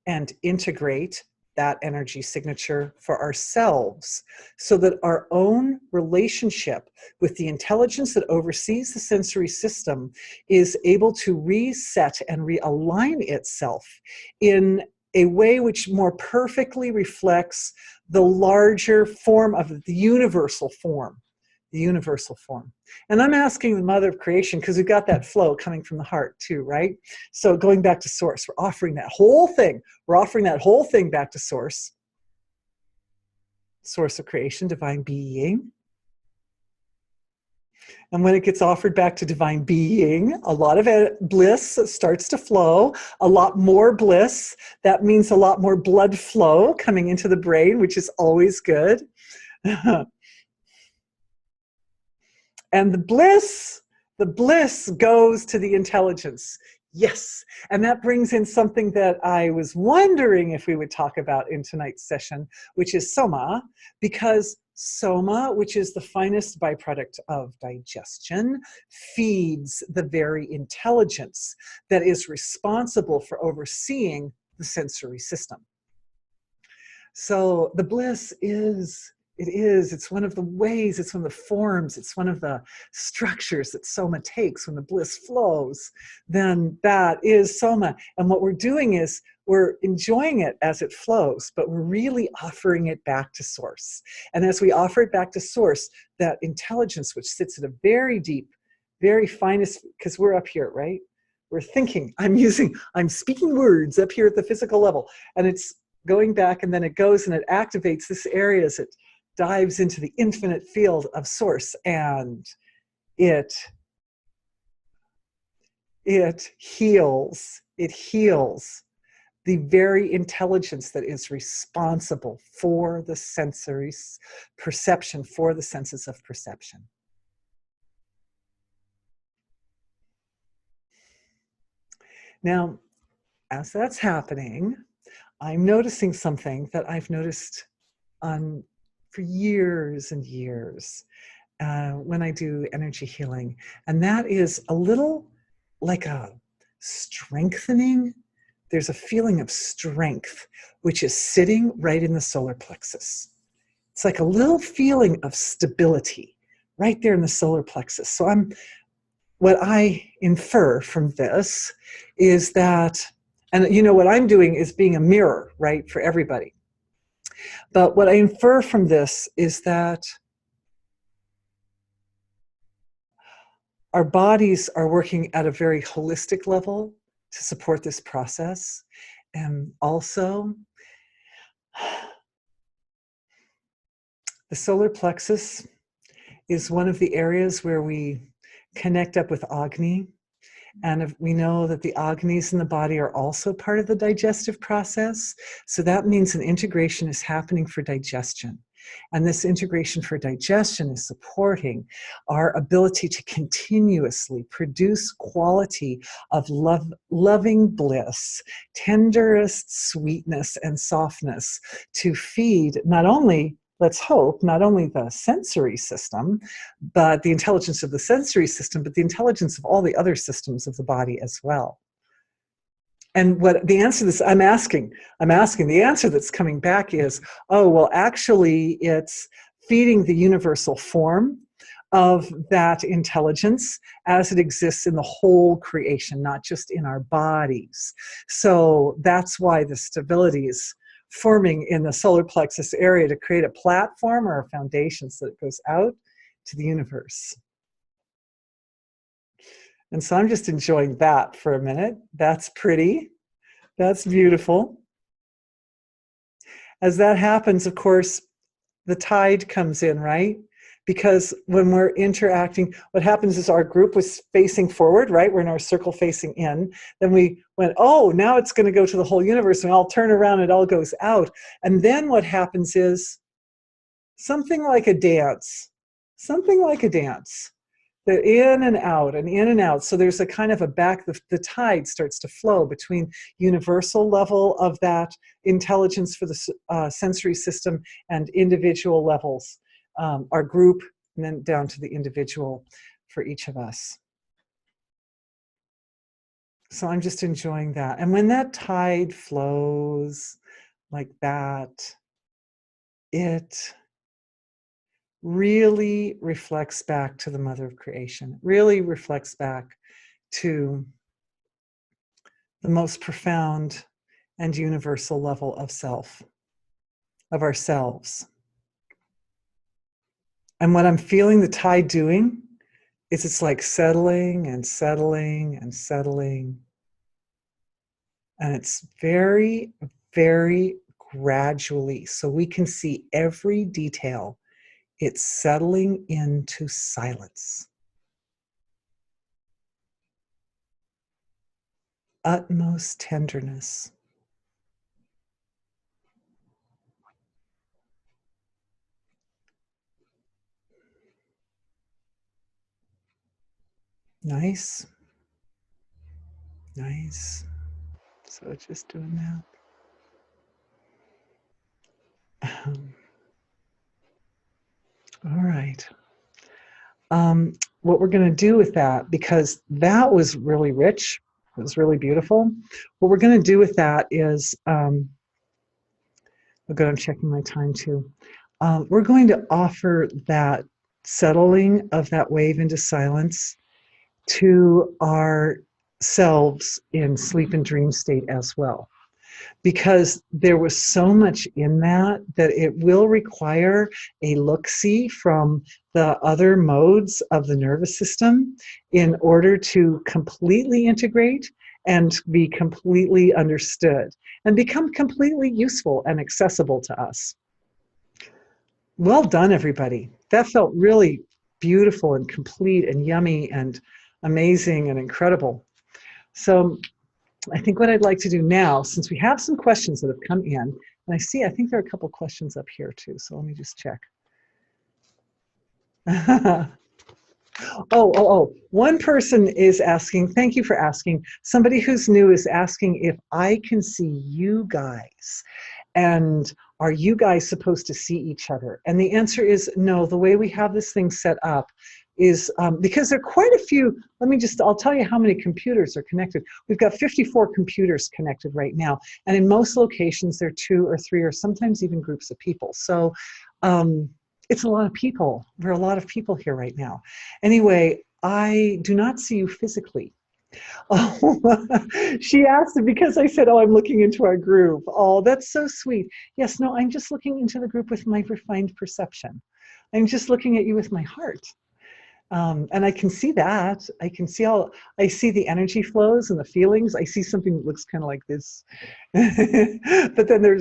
and integrate that energy signature for ourselves, so that our own relationship with the intelligence that oversees the sensory system is able to reset and realign itself in a way which more perfectly reflects the larger form of the universal form. And I'm asking the mother of creation, because we've got that flow coming from the heart too, right? So going back to source, we're offering that whole thing. We're offering that whole thing back to source. Source of creation, divine being. And when it gets offered back to divine being, a lot of bliss starts to flow, a lot more bliss. That means a lot more blood flow coming into the brain, which is always good. And the bliss goes to the intelligence. Yes. And that brings in something that I was wondering if we would talk about in tonight's session, which is Soma, because Soma, which is the finest byproduct of digestion, feeds the very intelligence that is responsible for overseeing the sensory system. So the bliss it's one of the ways, it's one of the forms, it's one of the structures that Soma takes. When the bliss flows, then that is Soma. And what we're doing is we're enjoying it as it flows, but we're really offering it back to source. And as we offer it back to source, that intelligence, which sits at a very deep, very finest, because we're up here, right? We're thinking, I'm speaking words up here at the physical level, and it's going back, and then it goes and it activates this area as it dives into the infinite field of source, and it heals the very intelligence that is responsible for the sensory perception, for the senses of perception. Now, as that's happening, I'm noticing something that I've noticed for years and years when I do energy healing, and that is a little like a strengthening. There's a feeling of strength which is sitting right in the solar plexus. It's like a little feeling of stability right there in the solar plexus. So what I infer from this is that, and you know what I'm doing is being a mirror, right, for everybody. But what I infer from this is that our bodies are working at a very holistic level to support this process. And also, the solar plexus is one of the areas where we connect up with Agni. And we know that the Agnis in the body are also part of the digestive process. So that means an integration is happening for digestion. And this integration for digestion is supporting our ability to continuously produce quality of loving bliss, tenderest sweetness and softness to feed not only, let's hope, not only the sensory system, but the intelligence of the sensory system, but the intelligence of all the other systems of the body as well. And what the answer this I'm asking, the answer that's coming back is, oh, well, actually, it's feeding the universal form of that intelligence as it exists in the whole creation, not just in our bodies. So that's why the stability is forming in the solar plexus area to create a platform or a foundation so it goes out to the universe. And so I'm just enjoying that for a minute. That's pretty. That's beautiful. As that happens, of course, the tide comes in, right? Because when we're interacting, what happens is our group was facing forward, right? We're in our circle facing in. Then we went, oh, now it's going to go to the whole universe, and I'll turn around, it all goes out. And then what happens is something like a dance. The in and out and in and out. So there's a kind of a the tide starts to flow between universal level of that intelligence for the sensory system and individual levels, our group, and then down to the individual for each of us. So I'm just enjoying that. And when that tide flows like that, it really reflects back to the mother of creation, really reflects back to the most profound and universal level of self, of ourselves. And what I'm feeling the tide doing is it's like settling and settling and settling. And it's very, very gradually, so we can see every detail. It's settling into silence. Utmost tenderness. Nice. Nice. So just doing that. All right. What we're going to do with that, because that was really rich, it was really beautiful. What we're going to do with that is, oh good, I'm checking my time too. We're going to offer that settling of that wave into silence to ourselves in sleep and dream state as well. Because there was so much in that it will require a look-see from the other modes of the nervous system in order to completely integrate and be completely understood and become completely useful and accessible to us. Well done, everybody. That felt really beautiful and complete and yummy and amazing and incredible. So I think what I'd like to do now, since we have some questions that have come in, and I think there are a couple questions up here too, so let me just check. One person is asking, thank you for asking, somebody who's new is asking if I can see you guys, and are you guys supposed to see each other? And the answer is no. The way we have this thing set up is because there are quite a few, I'll tell you how many computers are connected. We've got 54 computers connected right now. And in most locations, there are 2 or 3 or sometimes even groups of people. So it's a lot of people. There are a lot of people here right now. Anyway, I do not see you physically. Oh, she asked it because I said, oh, I'm looking into our group. Oh, that's so sweet. Yes, no, I'm just looking into the group with my refined perception. I'm just looking at you with my heart. And I can see that. I can see I see the energy flows and the feelings. I see something that looks kind of like this. But then there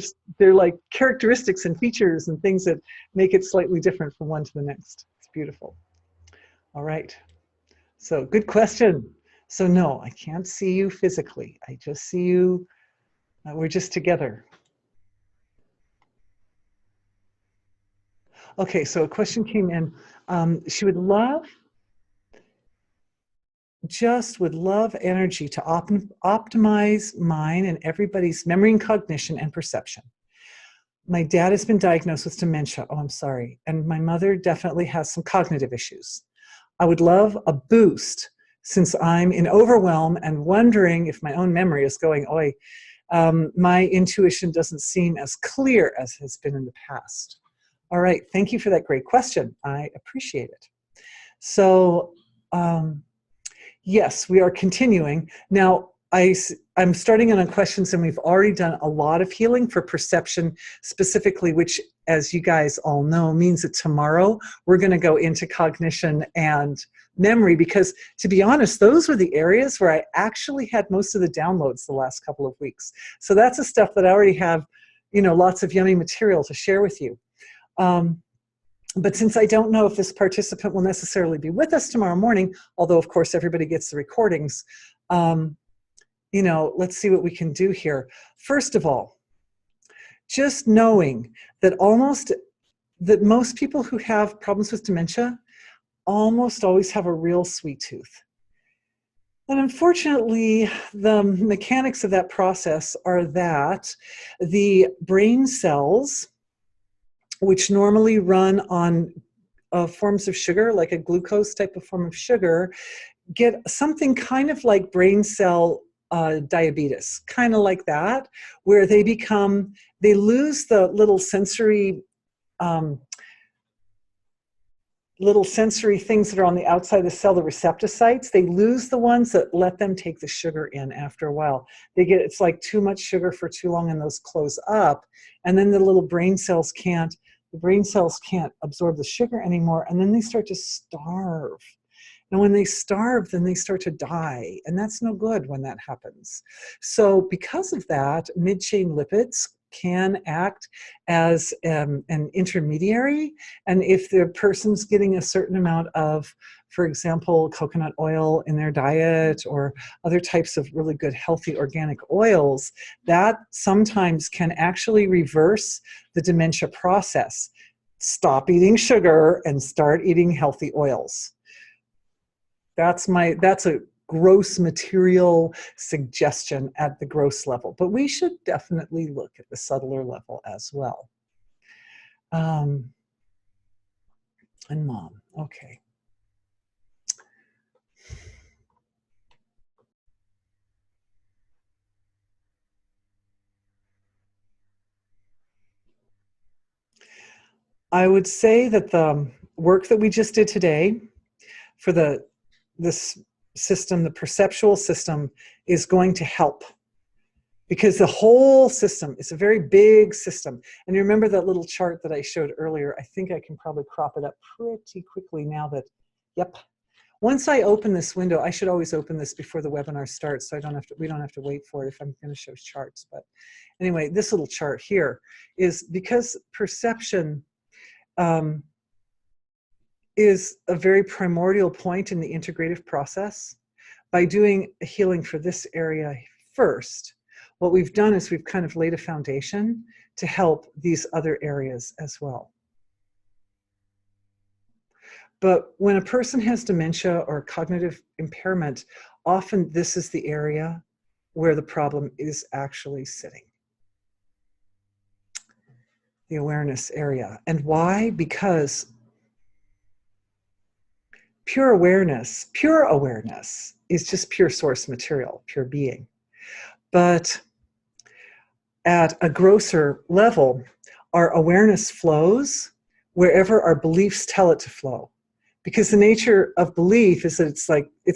are like characteristics and features and things that make it slightly different from one to the next. It's beautiful. All right. So good question. So no, I can't see you physically. I just see you. We're just together. Okay, so a question came in. She would love energy to optimize mine and everybody's memory and cognition and perception. My dad has been diagnosed with dementia. Oh, I'm sorry. And my mother definitely has some cognitive issues. I would love a boost since I'm in overwhelm and wondering if my own memory is going, oi, my intuition doesn't seem as clear as has been in the past. All right, thank you for that great question. I appreciate it. So, yes, we are continuing. Now, I'm starting on questions, and we've already done a lot of healing for perception specifically, which, as you guys all know, means that tomorrow we're going to go into cognition and memory, because to be honest, those were the areas where I actually had most of the downloads the last couple of weeks. So that's the stuff that I already have, lots of yummy material to share with you. But since I don't know if this participant will necessarily be with us tomorrow morning, although of course everybody gets the recordings, let's see what we can do here. First of all, just knowing that most people who have problems with dementia almost always have a real sweet tooth. And unfortunately, the mechanics of that process are that the brain cells, which normally run on forms of sugar, like a glucose type of form of sugar, get something kind of like brain cell diabetes, kind of like that, where they lose the little sensory things that are on the outside of the cell, the receptocytes. They lose the ones that let them take the sugar in after a while. It's like too much sugar for too long, and those close up, and then the little brain cells can't absorb the sugar anymore, and then they start to starve. And when they starve, then they start to die, and that's no good when that happens. So because of that, mid-chain lipids can act as an intermediary, and if the person's getting a certain amount of, for example, coconut oil in their diet or other types of really good healthy organic oils, that sometimes can actually reverse the dementia process. Stop eating sugar and start eating healthy oils. That's a gross material suggestion at the gross level, but we should definitely look at the subtler level as well. And mom, okay. I would say that the work that we just did today for this system, the perceptual system, is going to help, because the whole system is a very big system. And you remember that little chart that I showed earlier? I think I can probably crop it up pretty quickly now that, yep. Once I open this window, I should always open this before the webinar starts, so we don't have to wait for it if I'm going to show charts. But anyway, this little chart here is because perception is a very primordial point in the integrative process. By doing a healing for this area first, what we've done is we've kind of laid a foundation to help these other areas as well. But when a person has dementia or cognitive impairment, often this is the area where the problem is actually sitting. The awareness area. And why? Because pure awareness is just pure source material, pure being. But at a grosser level, our awareness flows wherever our beliefs tell it to flow. Because the nature of belief is that it's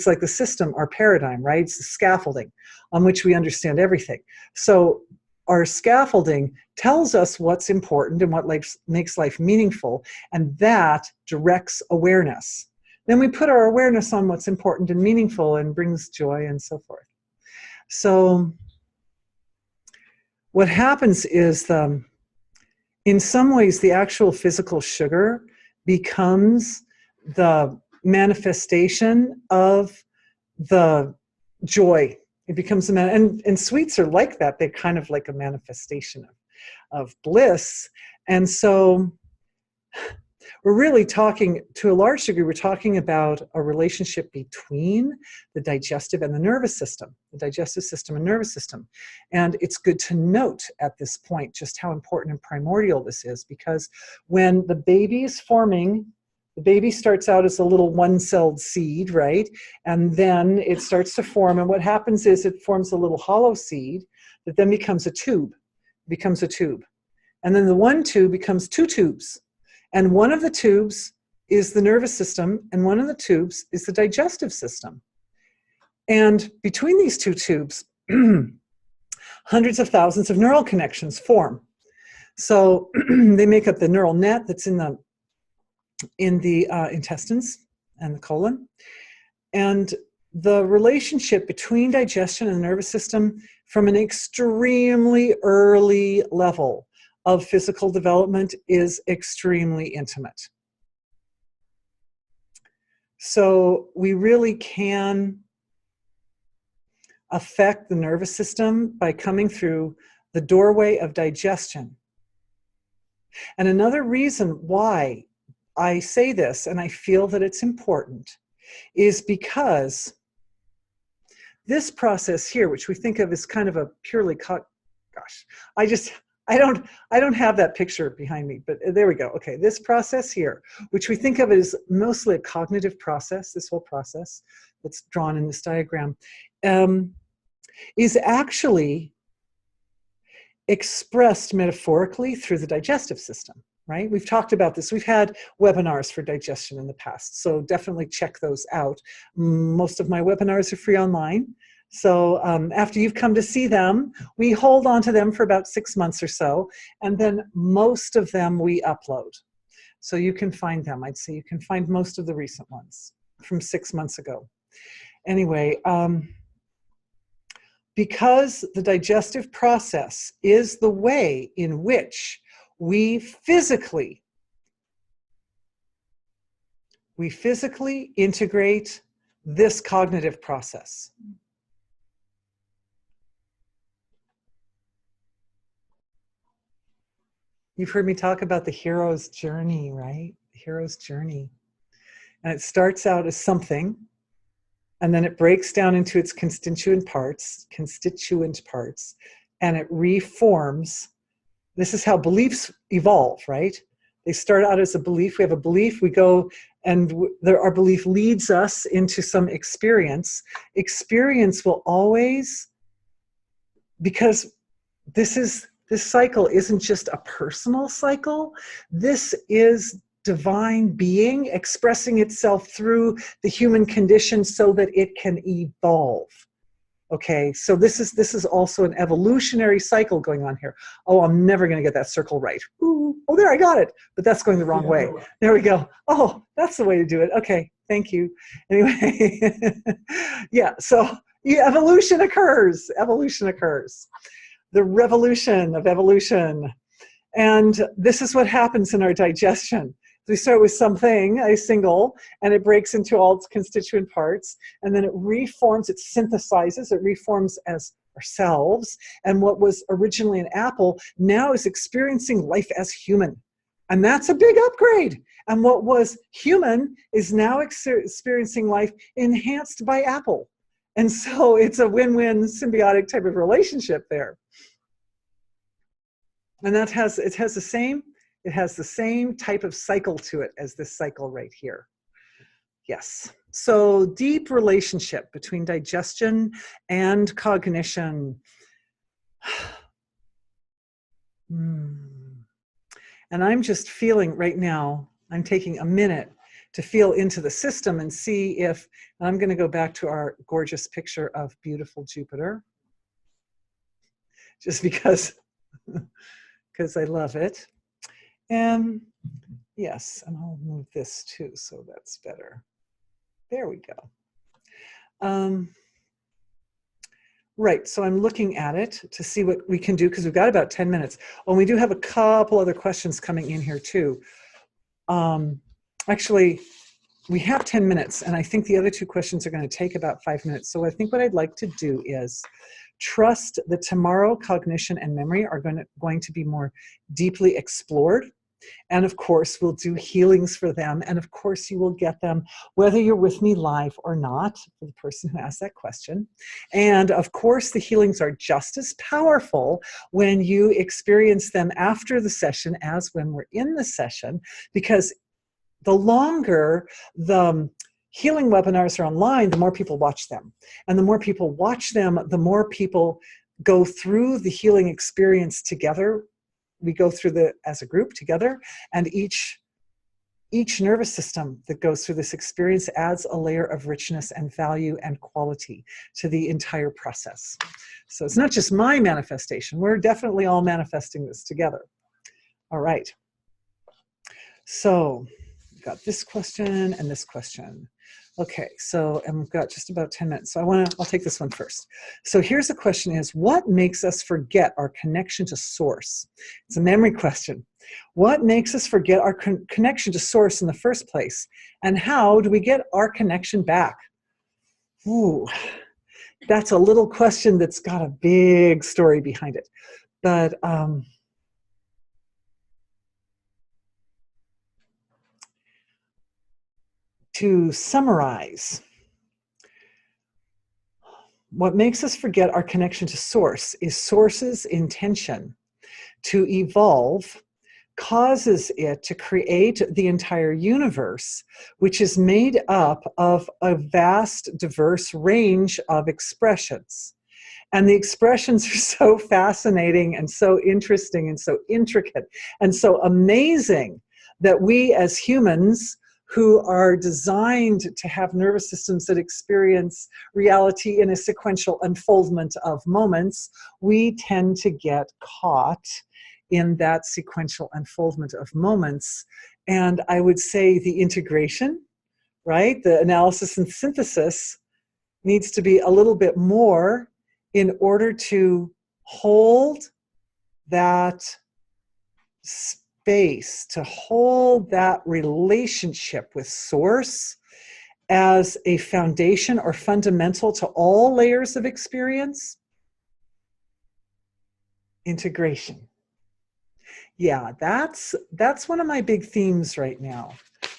like the system, our paradigm, right? It's the scaffolding on which we understand everything. So our scaffolding tells us what's important and what makes life meaningful, and that directs awareness. then we put our awareness on what's important and meaningful and brings joy and so forth. So what happens is, in some ways, the actual physical sugar becomes the manifestation of the joy. It becomes and sweets are like that. They're kind of like a manifestation of bliss. And so we're really talking, to a large degree, we're talking about a relationship between the digestive and the nervous system, the digestive system and nervous system. And it's good to note at this point just how important and primordial this is, because when the baby is forming, the baby starts out as a little one-celled seed, right? And then it starts to form, and what happens is it forms a little hollow seed that then becomes a tube, And then the one tube becomes two tubes. And one of the tubes is the nervous system, and one of the tubes is the digestive system. And between these two tubes, hundreds of thousands of neural connections form. So they make up the neural net that's in the intestines and the colon. And the relationship between digestion and the nervous system from an extremely early level of physical development is extremely intimate. So we really can affect the nervous system by coming through the doorway of digestion. And another reason why I say this, and I feel that it's important, is because this process here, which we think of as kind of a purely, I don't have that picture behind me, but there we go. Okay, this process here, which we think of as mostly a cognitive process, this whole process that's drawn in this diagram, is actually expressed metaphorically through the digestive system, right? We've talked about this. We've had webinars for digestion in the past, so definitely check those out. Most of my webinars are free online. So after you've come to see them, we hold on to them for about 6 months or so, and then most of them we upload. So you can find them. I'd say you can find most of the recent ones from 6 months ago. Anyway, because the digestive process is the way in which we physically integrate this cognitive process. You've heard me talk about the hero's journey, right? The hero's journey. And it starts out as something, and then it breaks down into its constituent parts, and it reforms. This is how beliefs evolve, right? They start out as a belief. We have a belief, we go, and our belief leads us into some experience. Experience will always, because this cycle isn't just a personal cycle. This is divine being expressing itself through the human condition so that it can evolve. Okay, so this is also an evolutionary cycle going on here. Oh, I'm never going to get that circle right. Ooh, oh, there, I got it. But that's going the wrong way. There we go. Oh, that's the way to do it. Okay, thank you. Anyway, yeah, so evolution occurs. Evolution occurs. The revolution of evolution. And this is what happens in our digestion. We start with something, a single, and it breaks into all its constituent parts, and then it reforms, it synthesizes, it reforms as ourselves, and what was originally an apple now is experiencing life as human. And that's a big upgrade. And what was human is now experiencing life enhanced by apple. And so it's a win-win symbiotic type of relationship there. And it has the same type of cycle to it as this cycle right here. Yes. So deep relationship between digestion and cognition. And I'm just feeling right now, I'm taking a minute to feel into the system and see if, and I'm going to go back to our gorgeous picture of beautiful Jupiter, just because I love it. And yes, and I'll move this too, so that's better. There we go. Right, so I'm looking at it to see what we can do because we've got about 10 minutes. Oh, and we do have a couple other questions coming in here too. Actually, we have 10 minutes, and I think the other two questions are going to take about 5 minutes. So I think what I'd like to do is trust that tomorrow cognition and memory are going to be more deeply explored. And of course, we'll do healings for them. And of course, you will get them whether you're with me live or not, for the person who asked that question. And of course, the healings are just as powerful when you experience them after the session as when we're in the session, because the longer the healing webinars are online, the more people watch them. And the more people watch them, the more people go through the healing experience together. We go through as a group together, and each nervous system that goes through this experience adds a layer of richness and value and quality to the entire process. So it's not just my manifestation. We're definitely all manifesting this together. All right. So we've got this question and this question. Okay, so, and we've got just about 10 minutes. So I'll take this one first. So here's the question is, what makes us forget our connection to source? It's a memory question. What makes us forget our connection to source in the first place? And how do we get our connection back? Ooh, that's a little question that's got a big story behind it. But, to summarize, what makes us forget our connection to source is source's intention to evolve causes it to create the entire universe, which is made up of a vast, diverse range of expressions. And the expressions are so fascinating and so interesting and so intricate and so amazing that we as humans who are designed to have nervous systems that experience reality in a sequential unfoldment of moments, we tend to get caught in that sequential unfoldment of moments. And I would say the integration, right, the analysis and synthesis needs to be a little bit more in order to hold that space, to hold that relationship with source as a foundation or fundamental to all layers of experience. Integration. Yeah, that's one of my big themes right now,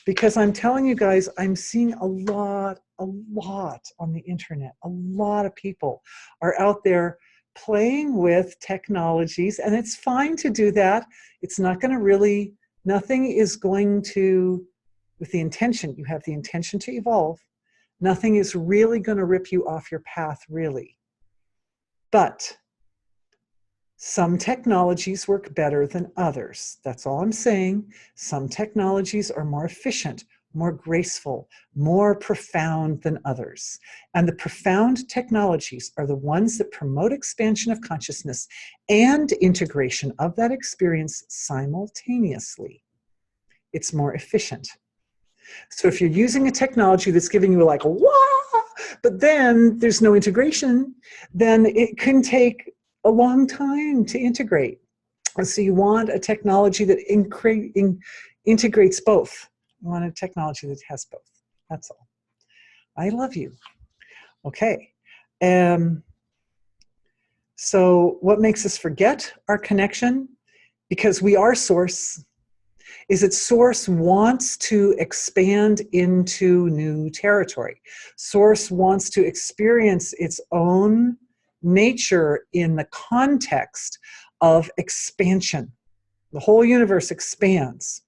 because I'm telling you guys, I'm seeing a lot on the internet. A lot of people are out there playing with technologies, and it's fine to do that. It's not going to really, nothing is going to, with the intention, you have the intention to evolve, nothing is really going to rip you off your path, really. But some technologies work better than others. That's all I'm saying. Some technologies are more efficient, more graceful, more profound than others. And the profound technologies are the ones that promote expansion of consciousness and integration of that experience simultaneously. It's more efficient. So if you're using a technology that's giving you like, wow, but then there's no integration, then it can take a long time to integrate. So you want a technology that integrates both. You want a technology that has both. That's all. I love you. Okay. So what makes us forget our connection? Because we are source, is that source wants to expand into new territory. Source wants to experience its own nature in the context of expansion. The whole universe expands.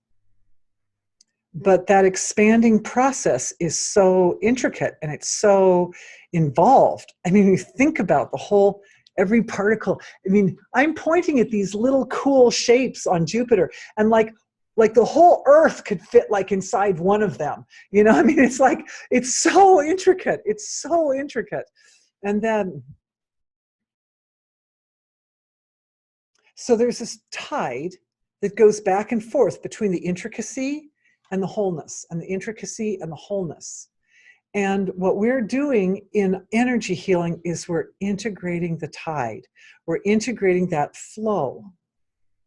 But that expanding process is so intricate and it's so involved. I mean, you think about the whole, every particle. I mean, I'm pointing at these little cool shapes on Jupiter, and like the whole Earth could fit like inside one of them. You know, I mean, it's like, it's so intricate. It's so intricate. And then, so there's this tide that goes back and forth between the intricacy and the wholeness, and the intricacy and the wholeness. And what we're doing in energy healing is we're integrating the tide. We're integrating that flow.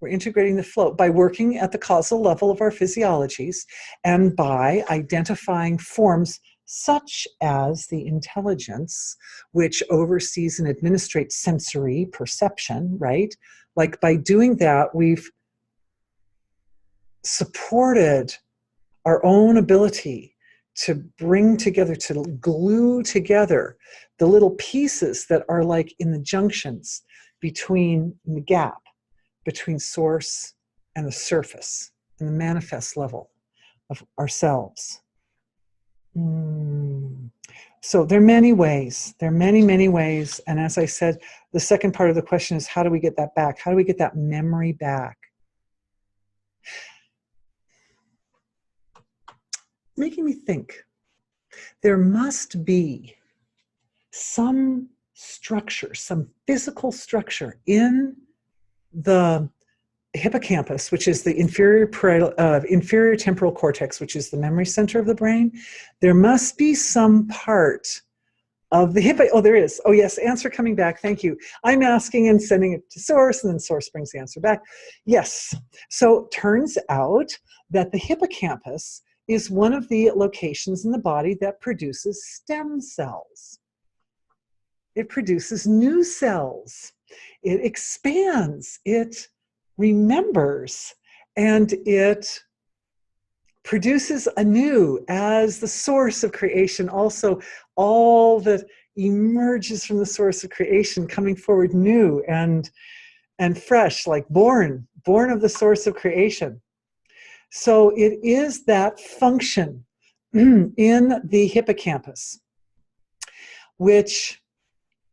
We're integrating the flow by working at the causal level of our physiologies and by identifying forms such as the intelligence, which oversees and administrates sensory perception, right? Like by doing that, we've supported our own ability to bring together, to glue together the little pieces that are like in the junctions between the gap between source and the surface and the manifest level of ourselves. So there are many ways. There are many, many ways. And as I said, the second part of the question is, how do we get that back? How do we get that memory back? Making me think. There must be some structure, some physical structure in the hippocampus, which is the inferior temporal cortex, which is the memory center of the brain. There must be some part of the hippo. Oh, there is. Oh, yes. Answer coming back. Thank you. I'm asking and sending it to source, and then source brings the answer back. Yes. So turns out that the hippocampus is one of the locations in the body that produces stem cells. It produces new cells. It expands. It remembers, and it produces anew as the source of creation. Also, all that emerges from the source of creation coming forward new and fresh, like born of the source of creation. So it is that function in the hippocampus, which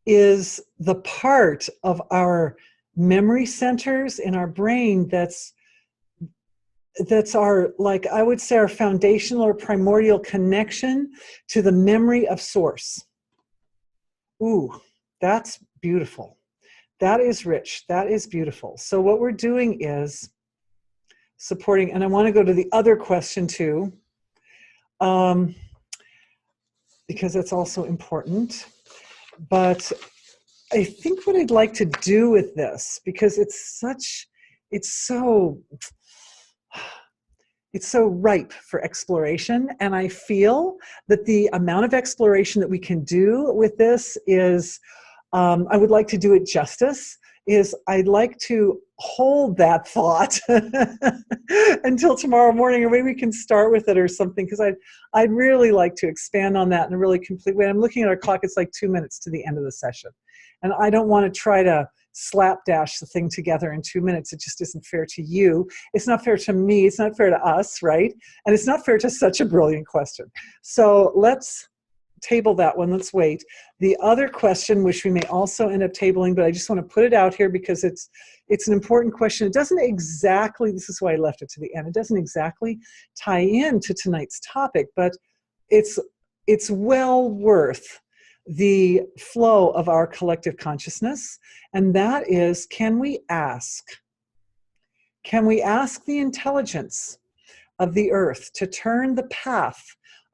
is the part of our memory centers in our brain that's our, like I would say, our foundational or primordial connection to the memory of source. Ooh, that's beautiful. That is rich. That is beautiful. So what we're doing is supporting, and I want to go to the other question too, because that's also important. But I think what I'd like to do with this, because it's so ripe for exploration, and I feel that the amount of exploration that we can do with this is, I would like to do it justice, is I'd like to hold that thought until tomorrow morning, or maybe we can start with it or something, because I'd really like to expand on that in a really complete way. I'm looking at our clock, it's like 2 minutes to the end of the session. And I don't want to try to slapdash the thing together in 2 minutes. It just isn't fair to you. It's not fair to me. It's not fair to us, right? And it's not fair to such a brilliant question. So let's table that one. Let's wait. The other question, which we may also end up tabling, but I just want to put it out here because it's an important question. It doesn't exactly, this is why I left it to the end, it doesn't exactly tie in to tonight's topic, but it's well worth the flow of our collective consciousness. And that is, can we ask the intelligence of the earth to turn the path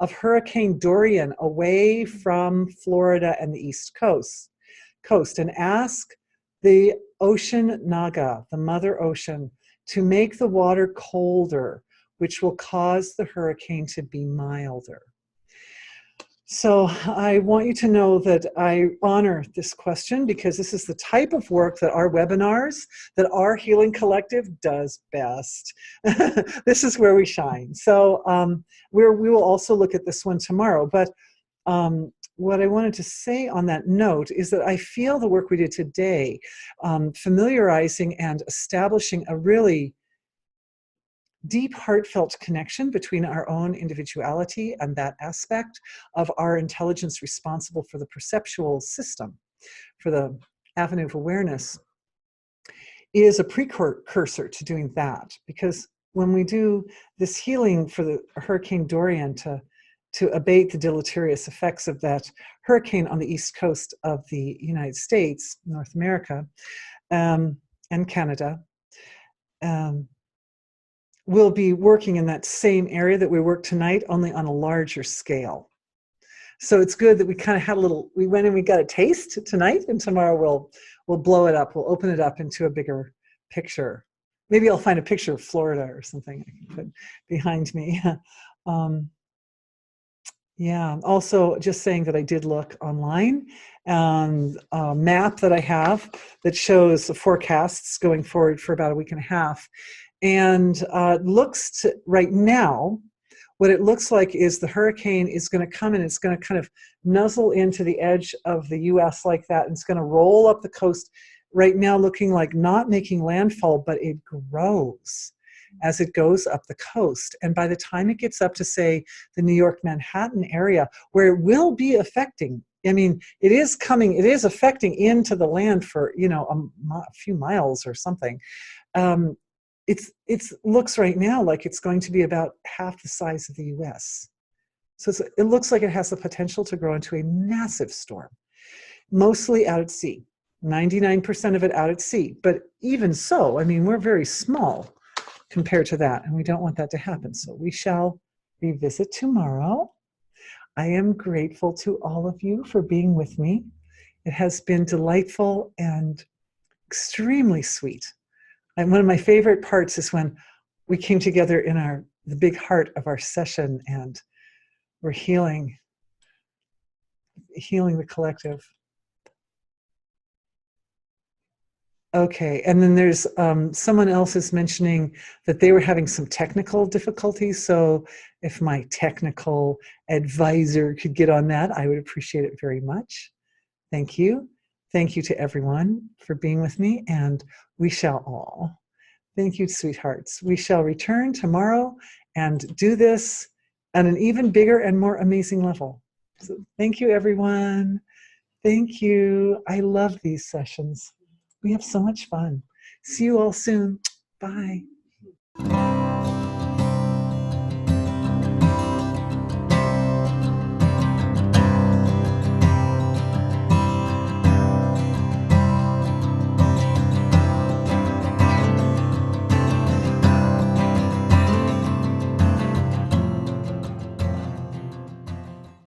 of Hurricane Dorian away from Florida and the East Coast, and ask the ocean Naga, the Mother Ocean, to make the water colder, which will cause the hurricane to be milder. So I want you to know that I honor this question, because this is the type of work that our webinars, that our Healing Collective does best. This is where we shine. So we will also look at this one tomorrow. But what I wanted to say on that note is that I feel the work we did today, familiarizing and establishing a really deep, heartfelt connection between our own individuality and that aspect of our intelligence responsible for the perceptual system, for the avenue of awareness, is a precursor to doing that. Because when we do this healing for the Hurricane Dorian to abate the deleterious effects of that hurricane on the east coast of the United States, North America, and Canada, we'll be working in that same area that we work tonight, only on a larger scale. So it's good that we kind of had a little, we went and we got a taste tonight, and tomorrow we'll blow it up. We'll open it up into a bigger picture. Maybe I'll find a picture of Florida or something I can put behind me. Yeah, also just saying that I did look online, and a map that I have that shows the forecasts going forward for about a week and a half. And looks to, right now, what it looks like is the hurricane is going to come and it's going to kind of nuzzle into the edge of the US like that, and it's going to roll up the coast, right now looking like not making landfall, but it grows as it goes up the coast. And by the time it gets up to, say, the New York, Manhattan area, where it will be affecting, I mean, it is coming, it is affecting into the land for, you know, a few miles or something. It looks right now like it's going to be about half the size of the US. So it looks like it has the potential to grow into a massive storm, mostly out at sea, 99% of it out at sea. But even so, I mean, we're very small compared to that, and we don't want that to happen. So we shall revisit tomorrow. I am grateful to all of you for being with me. It has been delightful and extremely sweet. And one of my favorite parts is when we came together in the big heart of our session, and we're healing the collective. Okay, and then there's someone else is mentioning that they were having some technical difficulties. So if my technical advisor could get on that, I would appreciate it very much. Thank you. Thank you to everyone for being with me, and we shall all. Thank you, sweethearts. We shall return tomorrow and do this at an even bigger and more amazing level. So thank you, everyone. Thank you. I love these sessions. We have so much fun. See you all soon. Bye.